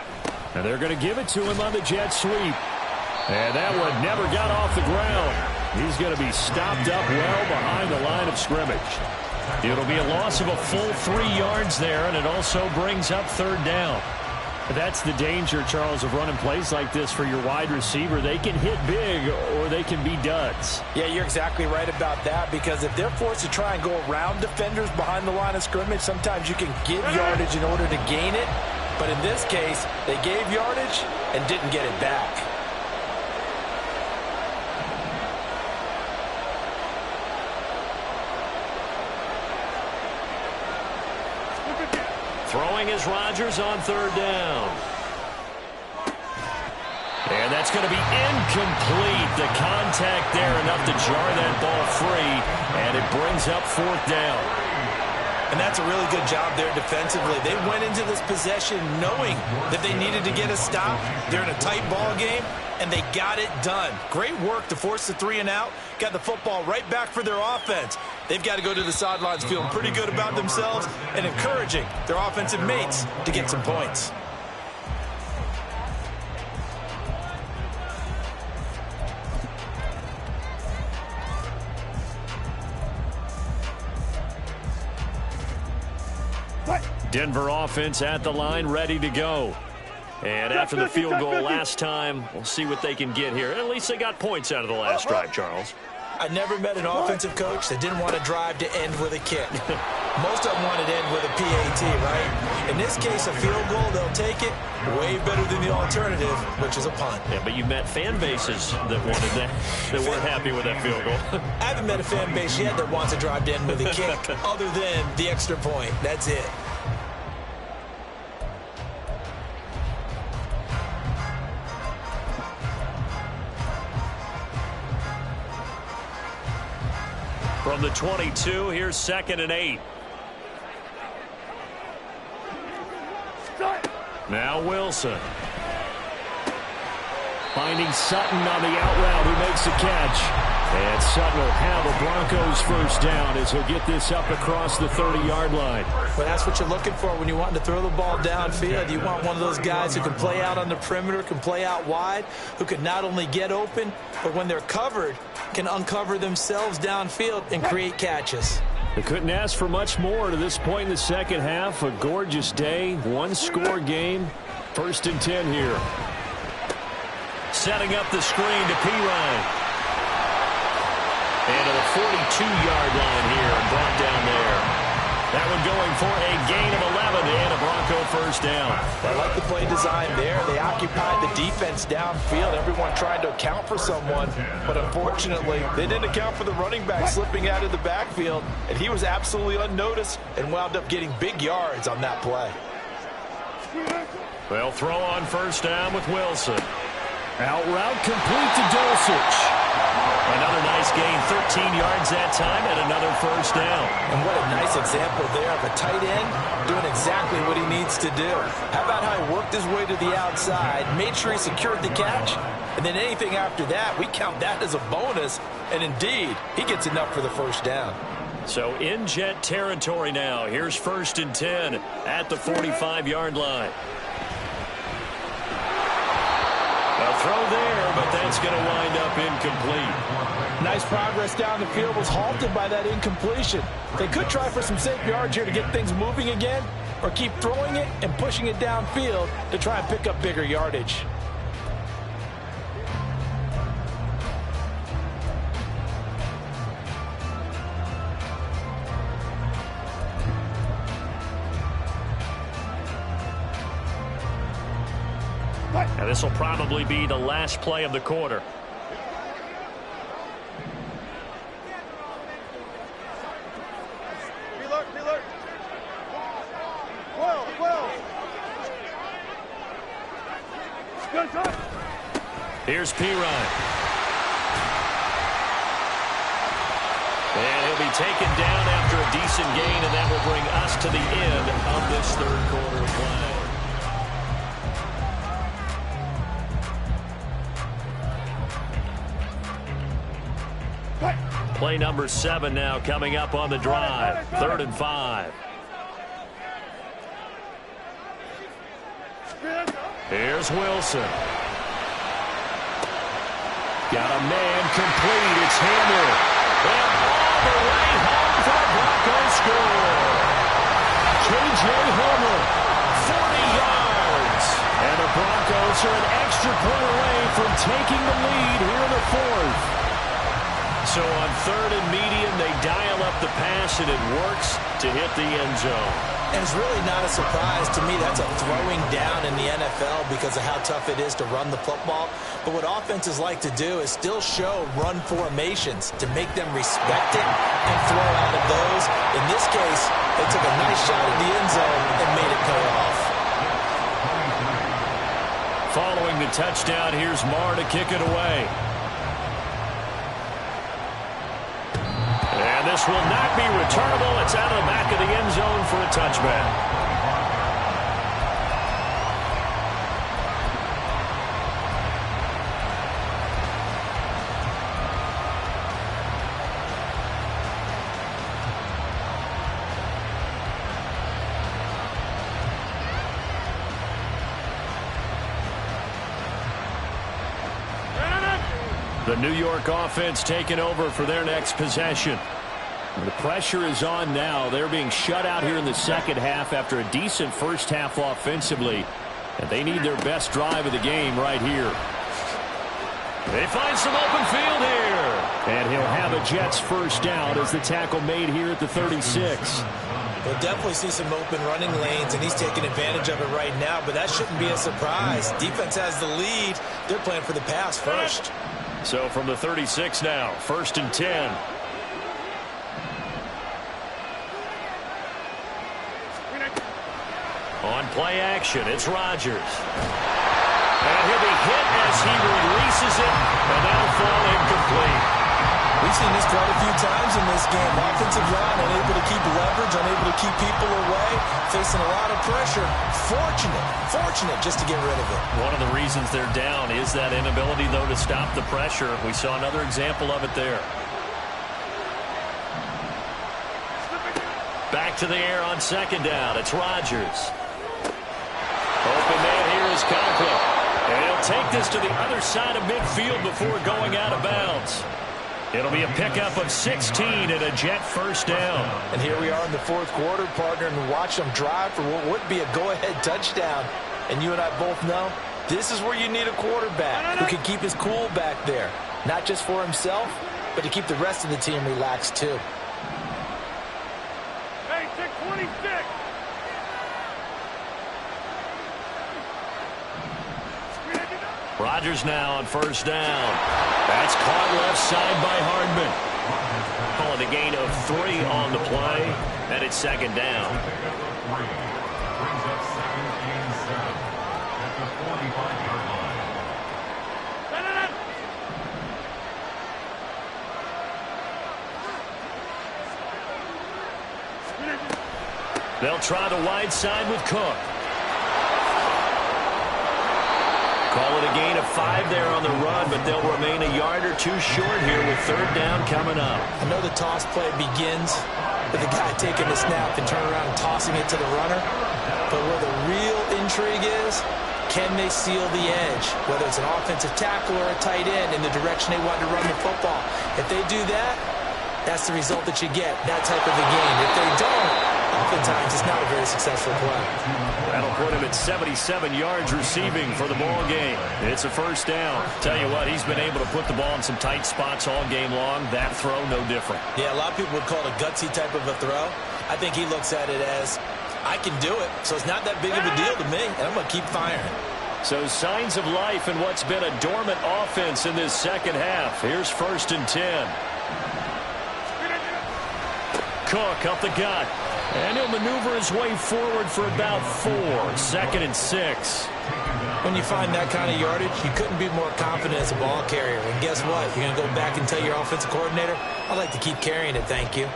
And they're going to give it to him on the jet sweep. And that one never got off the ground. He's going to be stopped up well behind the line of scrimmage. It'll be a loss of a full 3 yards there, and it also brings up third down. That's the danger, Charles, of running plays like this for your wide receiver. They can hit big or they can be duds. Yeah, you're exactly right about that, because if they're forced to try and go around defenders behind the line of scrimmage, sometimes you can give yardage in order to gain it. But in this case, they gave yardage and didn't get it back. Throwing is Rodgers on third down. And that's going to be incomplete. The contact there enough to jar that ball free, and it brings up fourth down. And that's a really good job there defensively. They went into this possession knowing that they needed to get a stop. They're in a tight ball game, and they got it done. Great work to force the 3 and out. Got the football right back for their offense. They've got to go to the sidelines feeling pretty good about themselves and encouraging their offensive mates to get some points. Denver offense at the line, ready to go. And after the field goal last time, we'll see what they can get here. At least they got points out of the last drive, Charles. I never met an offensive coach that didn't want to drive to end with a kick. Most of them wanted to end with a PAT, right? In this case, a field goal, they'll take it. Way better than the alternative, which is a punt. Yeah, but you met fan bases that wanted that, that weren't happy with that field goal. I haven't met a fan base yet that wants to drive to end with a kick other than the extra point. That's it. From the 22, here's 2nd and 8. Now Wilson. Finding Sutton on the out route, who makes the catch. And Sutton will have a Broncos first down as he'll get this up across the 30-yard line. Well, that's what you're looking for when you want to throw the ball downfield. You want one of those guys who can play out on the perimeter, can play out wide, who can not only get open, but when they're covered, can uncover themselves downfield and create catches. They couldn't ask for much more to this point in the second half. A gorgeous day, one-score game. 1st and 10 here. Setting up the screen to Pirine. And to the 42-yard line here and brought down there. That one going for a gain of 11 and a Bronco first down. I like the play design there. They occupied the defense downfield. Everyone tried to account for someone, but unfortunately, they didn't account for the running back slipping out of the backfield, and he was absolutely unnoticed and wound up getting big yards on that play. They'll throw on first down with Wilson. Out route complete to Dulcich. Another nice gain, 13 yards that time, and another first down. And what a nice example there of a tight end doing exactly what he needs to do. How about how he worked his way to the outside, made sure he secured the catch, and then anything after that, we count that as a bonus, and indeed, he gets enough for the first down. So in Jet territory now. Here's 1st and 10 at the 45-yard line. A throw there, but that's going to wind up incomplete. Nice progress down the field, was halted by that incompletion. They could try for some safe yards here to get things moving again, or keep throwing it and pushing it downfield to try and pick up bigger yardage. Now this will probably be the last play of the quarter. Reload. 12. Good time. Here's Pirine. And he'll be taken down after a decent gain, and that will bring us to the end of this third quarter of play. Play number 7 now coming up on the drive. 3rd and 5. Here's Wilson. Got a man complete. It's Hamler. And all the way home for the Broncos score. J.J. Hamler, 40 yards. And the Broncos are an extra point away from taking the lead here in the 4th. So on 3rd and medium, they dial up the pass, and it works to hit the end zone. And it's really not a surprise to me. That's a throwing down in the NFL because of how tough it is to run the football. But what offenses like to do is still show run formations to make them respect it and throw out of those. In this case, they took a nice shot at the end zone and made it pay off. Following the touchdown, here's Marr to kick it away. And this will not be returnable. It's out of the back of the end zone for a touchback. The New York offense taking over for their next possession. The pressure is on now. They're being shut out here in the second half after a decent first half offensively. And they need their best drive of the game right here. They find some open field here. And he'll have a Jets first down as the tackle made here at the 36. We'll definitely see some open running lanes, and he's taking advantage of it right now, but that shouldn't be a surprise. Defense has the lead. They're playing for the pass first. So from the 36 now, 1st and 10. On play action, it's Rodgers. And he'll be hit as he releases it, and that'll fall incomplete. We've seen this quite a few times in this game. Offensive line unable to keep leverage, unable to keep people away, facing a lot of pressure. Fortunate just to get rid of it. One of the reasons they're down is that inability, though, to stop the pressure. We saw another example of it there. Back to the air on 2nd down. It's Rodgers. Open man here is Conklin. And he'll take this to the other side of midfield before going out of bounds. It'll be a pickup of 16 and a Jet first down. And here we are in the 4th quarter, partner, and watch them drive for what would be a go-ahead touchdown. And you and I both know this is where you need a quarterback who can keep his cool back there. Not just for himself, but to keep the rest of the team relaxed too. Hey, take 26. Rodgers now on 1st down. That's caught left side by Hardman. Calling a gain of 3 on the play, and it's 2nd down. Brings up 2nd and 7 at the 45-yard line. They'll try the wide side with Cook. Call it a gain of 5 there on the run, but they'll remain a yard or 2 short here with 3rd down coming up. I know the toss play begins with the guy taking the snap and turning around and tossing it to the runner. But where the real intrigue is, can they seal the edge, whether it's an offensive tackle or a tight end, in the direction they want to run the football? If they do that, that's the result that you get, that type of a game. If they don't, oftentimes it's not a very successful play. That'll put him at 77 yards receiving for the ball game. It's a first down. Tell you what, he's been able to put the ball in some tight spots all game long. That throw, no different. Yeah, a lot of people would call it a gutsy type of a throw. I think he looks at it as, I can do it, so it's not that big of a deal to me, and I'm going to keep firing. So signs of life in what's been a dormant offense in this second half. Here's 1st and 10. Cook up the gut. And he'll maneuver his way forward for about 4. 2nd and 6. When you find that kind of yardage, you couldn't be more confident as a ball carrier. And guess what? You're going to go back and tell your offensive coordinator, I'd like to keep carrying it, thank you.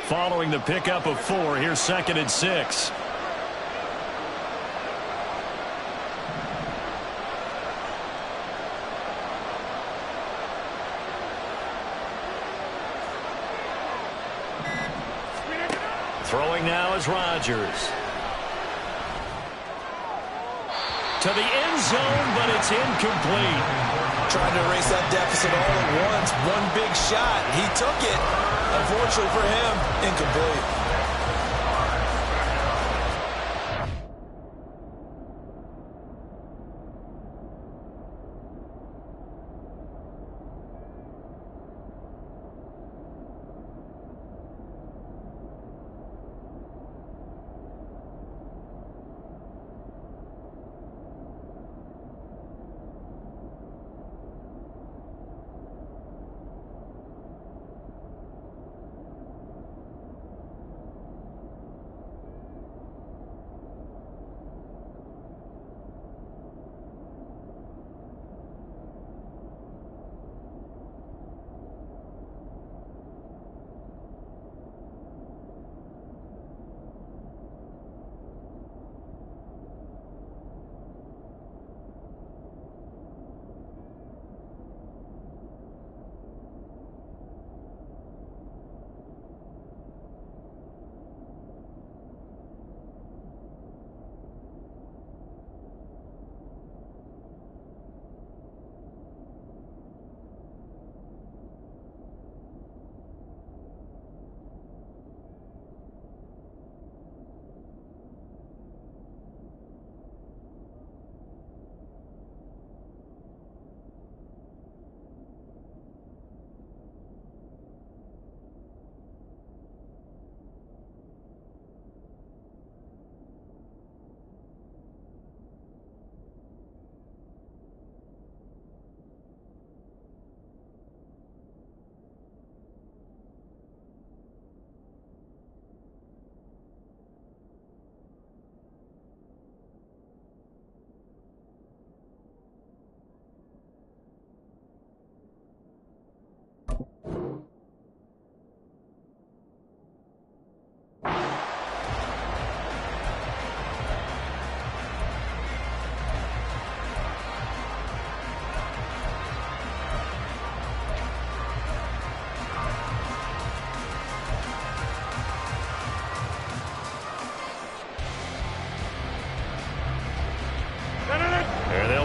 Following the pickup of 4, here's 2nd and 6. Throwing now is Rodgers. To the end zone, but it's incomplete. Trying to erase that deficit all at once. One big shot. He took it. Unfortunately for him, incomplete.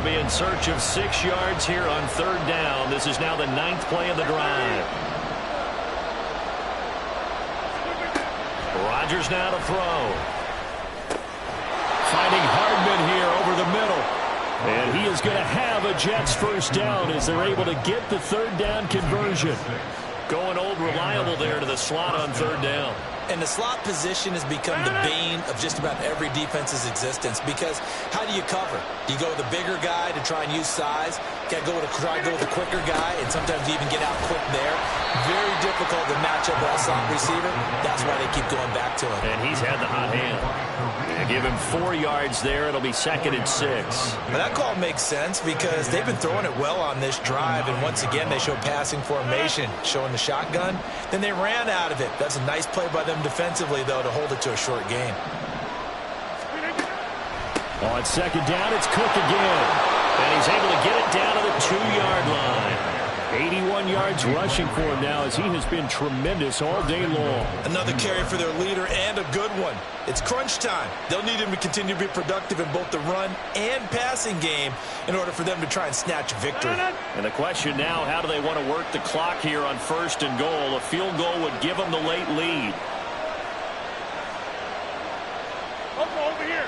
In search of 6 yards here on 3rd down. This is now the 9th play of the drive. Rodgers now to throw. Finding Hardman here over the middle. And he is going to have a Jets 1st down as they're able to get the 3rd down conversion. Going old reliable there to the slot on 3rd down. And the slot position has become the bane of just about every defense's existence, because how do you cover? Do you go with a bigger guy to try and use size? Got to try to go with a quicker guy, and sometimes you even get out quick there. Very difficult to match up with that slot receiver. That's why they keep going back to him. And he's had the hot hand. They give him 4 yards there. It'll be 2nd and 6. But that call makes sense because they've been throwing it well on this drive, and once again they show passing formation, showing the shotgun. Then they ran out of it. That's a nice play by them defensively, though, to hold it to a short game. On 2nd down, it's Cook again. And he's able to get it down to the 2-yard line. 81 yards rushing for him now as he has been tremendous all day long. Another carry for their leader, and a good one. It's crunch time. They'll need him to continue to be productive in both the run and passing game in order for them to try and snatch victory. And the question now, how do they want to work the clock here on 1st and goal? A field goal would give them the late lead. Over here.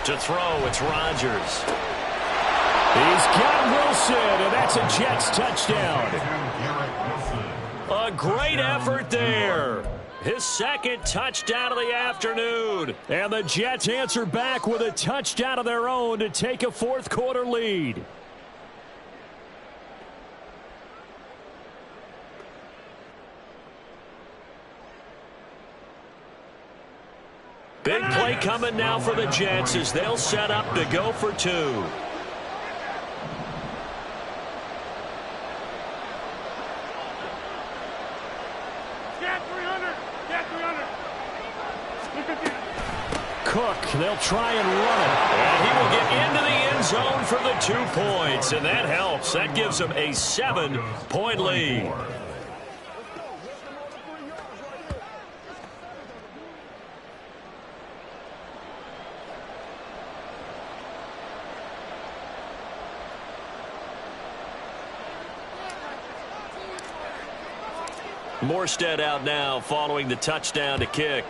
To To throw, it's Rodgers. He's got Wilson, and that's a Jets touchdown. A great effort there. His second touchdown of the afternoon. And the Jets answer back with a touchdown of their own to take a fourth-quarter lead. Big play coming now for the Jets as they'll set up to go for two. Cook, they'll try and run it. And he will get into the end zone for the 2 points, and that helps. That gives them a 7-point lead. Morstead out now following the touchdown to kick.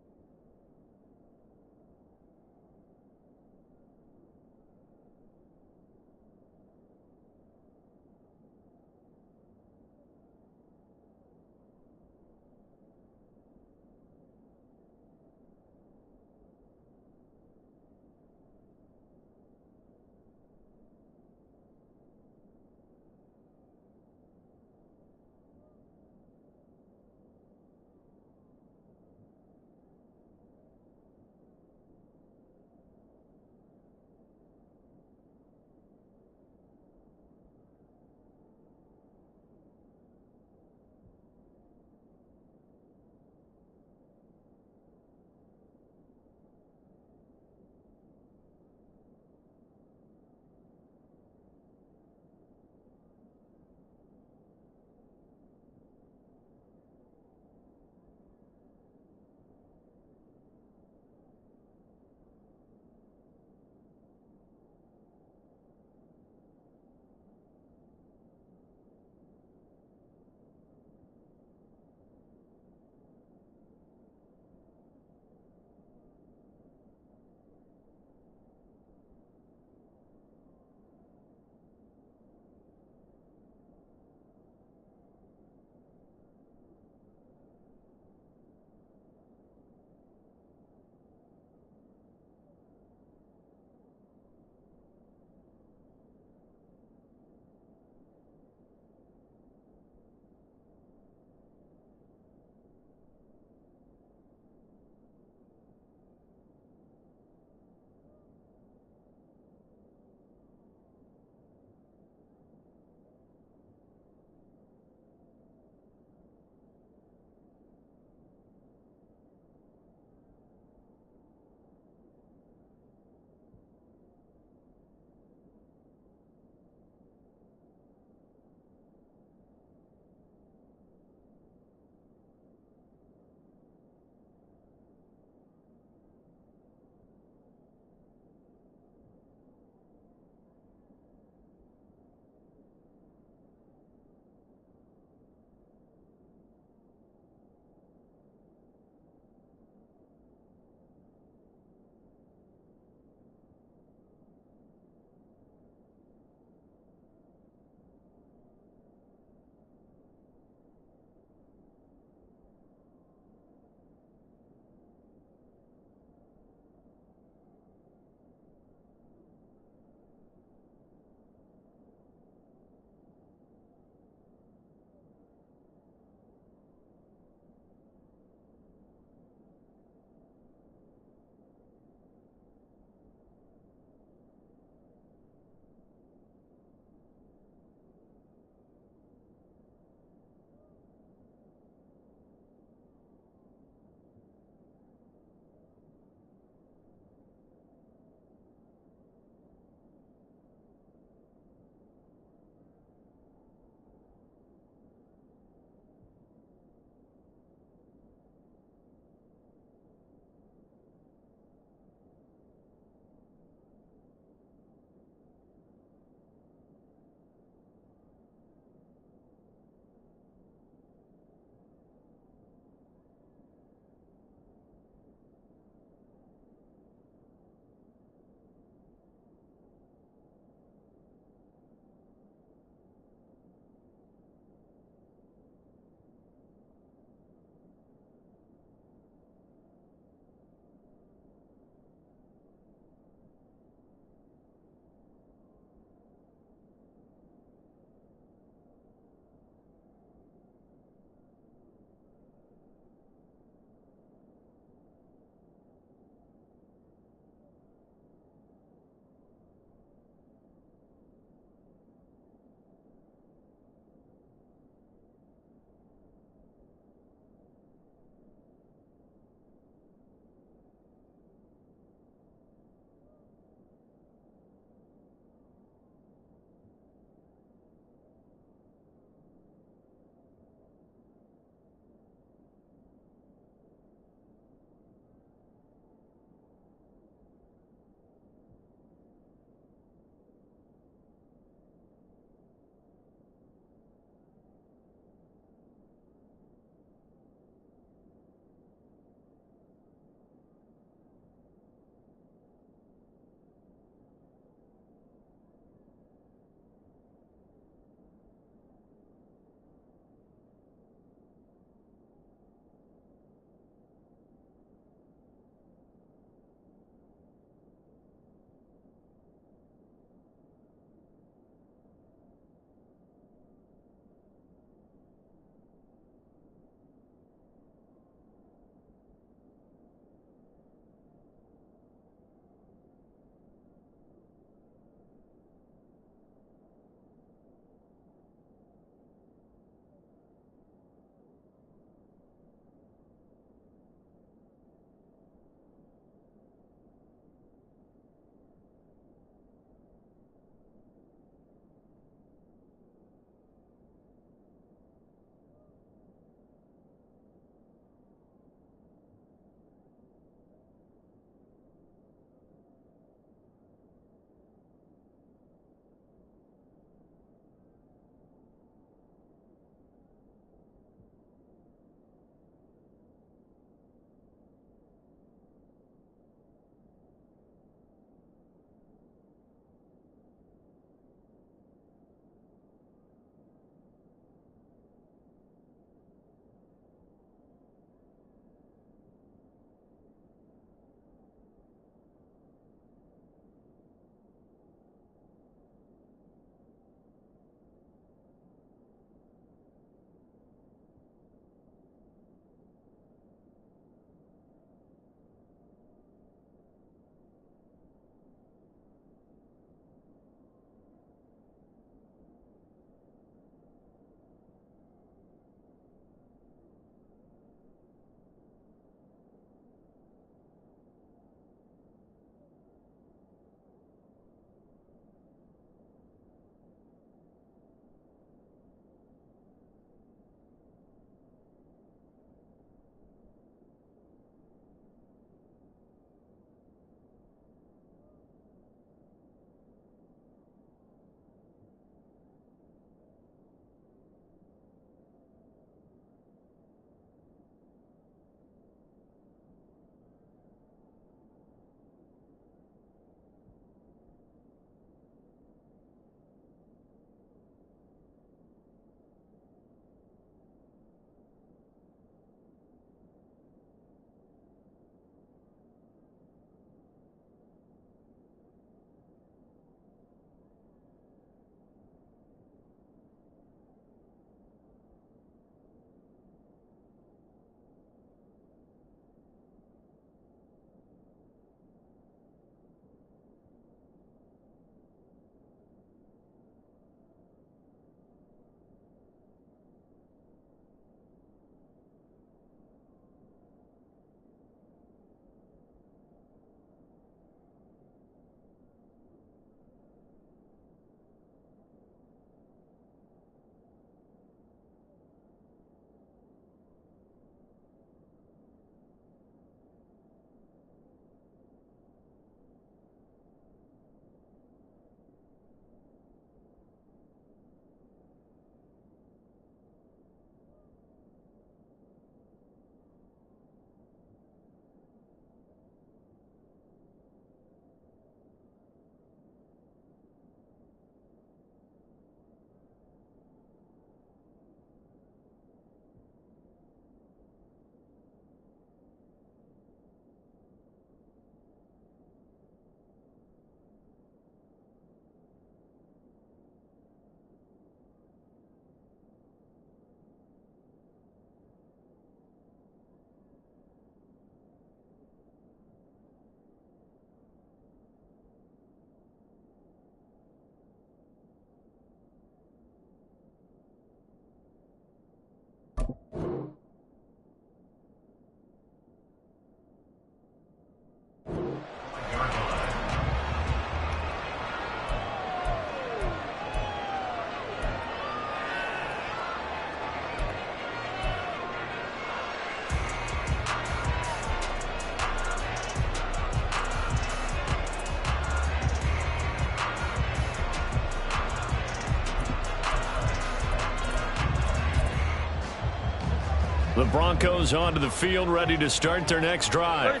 The Broncos onto the field, ready to start their next drive.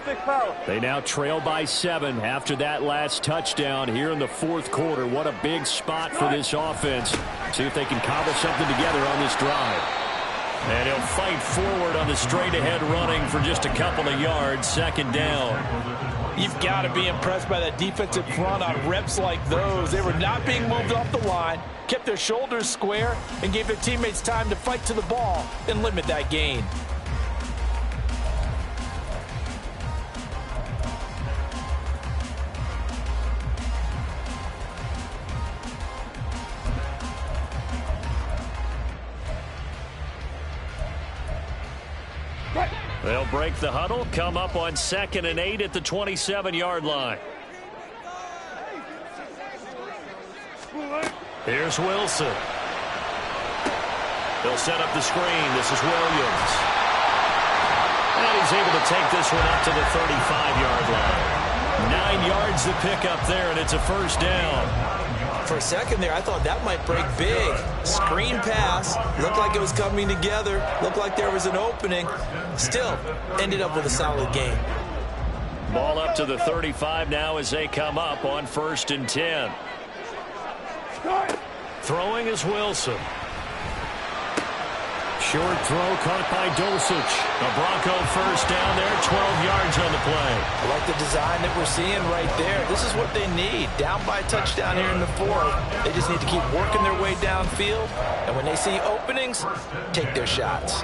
They now trail by 7 after that last touchdown here in the fourth quarter. What a big spot for this offense. See if they can cobble something together on this drive. And he'll fight forward on the straight-ahead running for just a couple of yards. Second down. You've got to be impressed by that defensive front on reps like those. They were not being moved off the line, kept their shoulders square, and gave their teammates time to fight to the ball and limit that gain. They'll break the huddle, come up on 2nd and 8 at the 27-yard line. Here's Wilson. They'll set up the screen. This is Williams. And he's able to take this one up to the 35-yard line. 9 yards to pick up there, and it's a first down. For a second there, I thought that might break big. Screen pass. Looked like it was coming together. Looked like there was an opening. Still, ended up with a solid gain. Ball up to the 35 now as they come up on 1st and 10. Throwing is Wilson. Short throw caught by Dulcich. A Bronco first down there, 12 yards on the play. I like the design that we're seeing right there. This is what they need. Down by a touchdown here in the fourth. They just need to keep working their way downfield. And when they see openings, take their shots.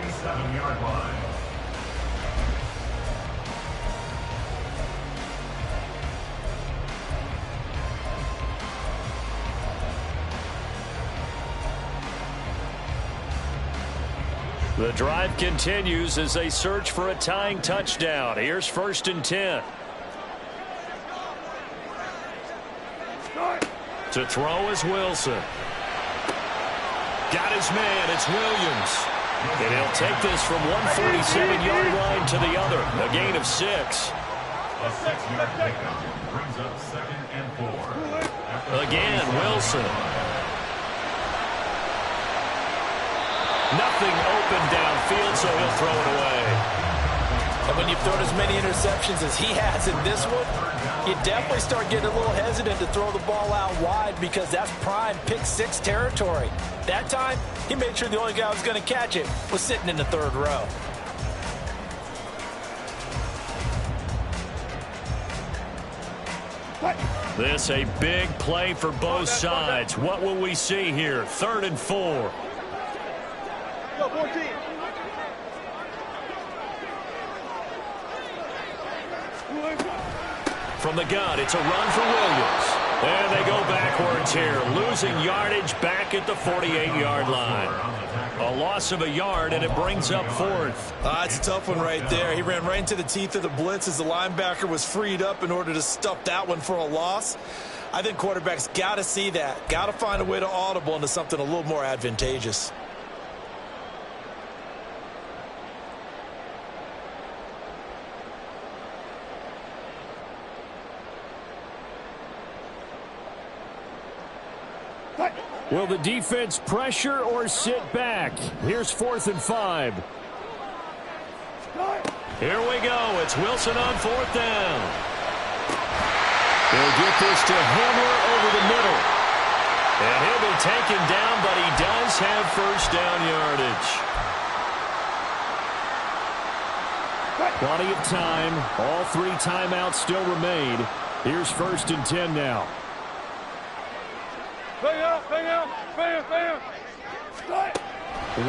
The drive continues as they search for a tying touchdown. Here's 1st and 10. To throw is Wilson. Got his man. It's Williams. And he'll take this from 147-yard line to the other. A gain of 6. A 6-yard pickup brings up 2nd and 4. Again, Wilson. Nothing open downfield, so he'll throw it away. And when you've thrown as many interceptions as he has in this one, you definitely start getting a little hesitant to throw the ball out wide because that's prime pick-6 territory. That time, he made sure the only guy who was going to catch it was sitting in the 3rd row. This a big play for both sides. What will we see here? 3rd and 4. Go, 14. From the gun, it's a run for Williams. And they go backwards here, losing yardage back at the 48-yard line. A loss of a yard, and it brings up 4th. It's a tough one right there. He ran right into the teeth of the blitz as the linebacker was freed up in order to stuff that one for a loss. I think quarterbacks got to see that, got to find a way to audible into something a little more advantageous. Will the defense pressure or sit back? Here's 4th and 5. Here we go. It's Wilson on 4th down. They'll get this to Hamler over the middle. And he'll be taken down, but he does have first down yardage. Plenty of time. All 3 timeouts still remain. Here's 1st and 10 now. Bang out.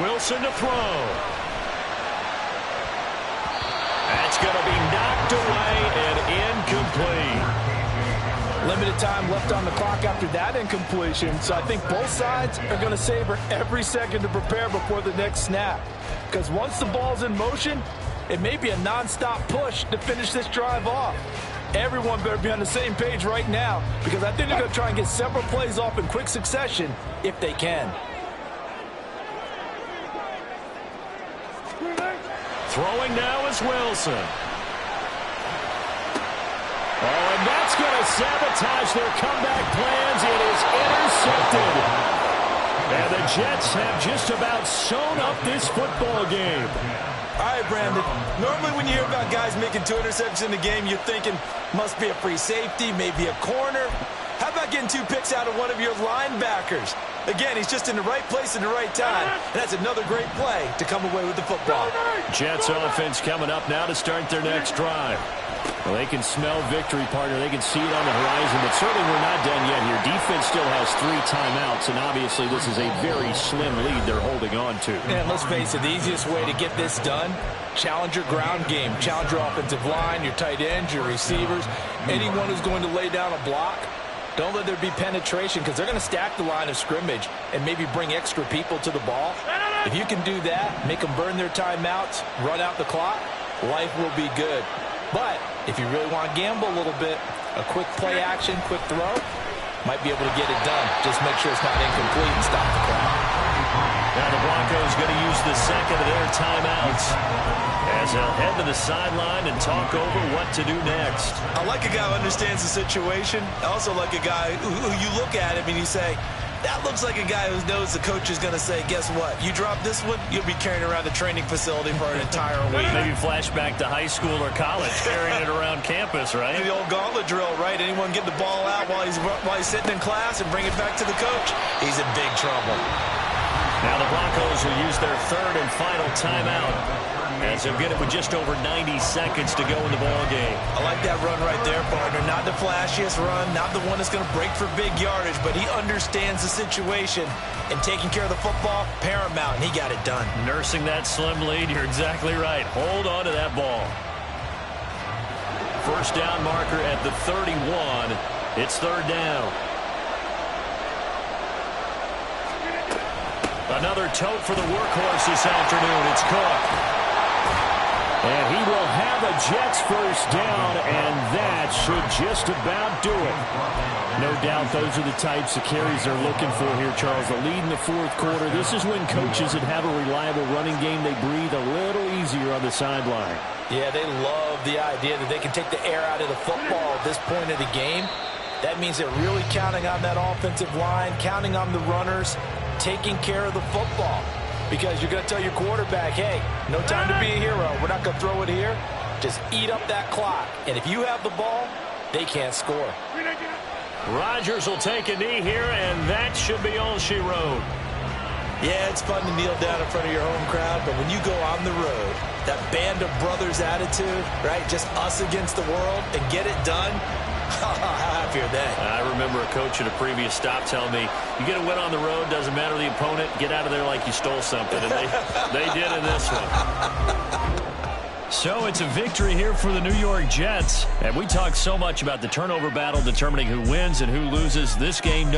Wilson to throw. That's going to be knocked away and incomplete. Limited time left on the clock after that incompletion, so I think both sides are going to savor every second to prepare before the next snap. Because once the ball's in motion, it may be a non-stop push to finish this drive off. Everyone better be on the same page right now, because I think they're going to try and get several plays off in quick succession if they can. Throwing now is Wilson. Oh, and that's going to sabotage their comeback plans. It is intercepted. And the Jets have just about sewn up this football game. All right, Brandon. Normally when you hear about guys making 2 interceptions in the game, you're thinking must be a free safety, maybe a corner. How about getting 2 picks out of one of your linebackers? Again, he's just in the right place at the right time. And that's another great play to come away with the football. Jets offense coming up now to start their next drive. Well, they can smell victory, partner. They can see it on the horizon, but certainly we're not done yet here. Defense still has 3 timeouts, and obviously this is a very slim lead they're holding on to. And let's face it, the easiest way to get this done, challenge your ground game. Challenge your offensive line, your tight ends, your receivers, anyone who's going to lay down a block. Don't let there be penetration, because they're going to stack the line of scrimmage and maybe bring extra people to the ball. If you can do that, make them burn their timeouts, run out the clock, life will be good. But if you really want to gamble a little bit, a quick play action, quick throw, might be able to get it done. Just make sure it's not incomplete and stop the clock. Now the Broncos going to use the second of their timeouts as they'll head to the sideline and talk over what to do next. I like a guy who understands the situation. I also like a guy who you look at him and you say, that looks like a guy who knows the coach is going to say, guess what? You drop this one, you'll be carrying around the training facility for an entire week. Maybe flashback to high school or college, carrying it around campus, right? The old gauntlet drill, right? Anyone get the ball out while he's sitting in class and bring it back to the coach? He's in big trouble. Now the Broncos will use their third and final timeout as they'll get it with just over 90 seconds to go in the ball game. I like that run right there, partner. Not the flashiest run, not the one that's going to break for big yardage, but he understands the situation, and taking care of the football, paramount, and he got it done. Nursing that slim lead, you're exactly right. Hold on to that ball. First down marker at the 31. It's third down. Another tote for the workhorse this afternoon. It's Cook. And he will have a Jets first down, and that should just about do it. No doubt those are the types of carries they're looking for here, Charles. The lead in the fourth quarter. This is when coaches that have a reliable running game, they breathe a little easier on the sideline. Yeah, they love the idea that they can take the air out of the football at this point of the game. That means they're really counting on that offensive line, counting on the runners, taking care of the football. Because you're going to tell your quarterback, hey, no time to be a hero. We're not going to throw it here. Just eat up that clock. And if you have the ball, they can't score. Rodgers will take a knee here, and that should be all she wrote. Yeah, it's fun to kneel down in front of your home crowd, but when you go on the road, that band of brothers attitude, right, just us against the world, and get it done, how happy are they? I remember a coach at a previous stop telling me, you get a win on the road, doesn't matter the opponent, get out of there like you stole something. And they did in this one. So it's a victory here for the New York Jets. And we talked so much about the turnover battle determining who wins and who loses this game.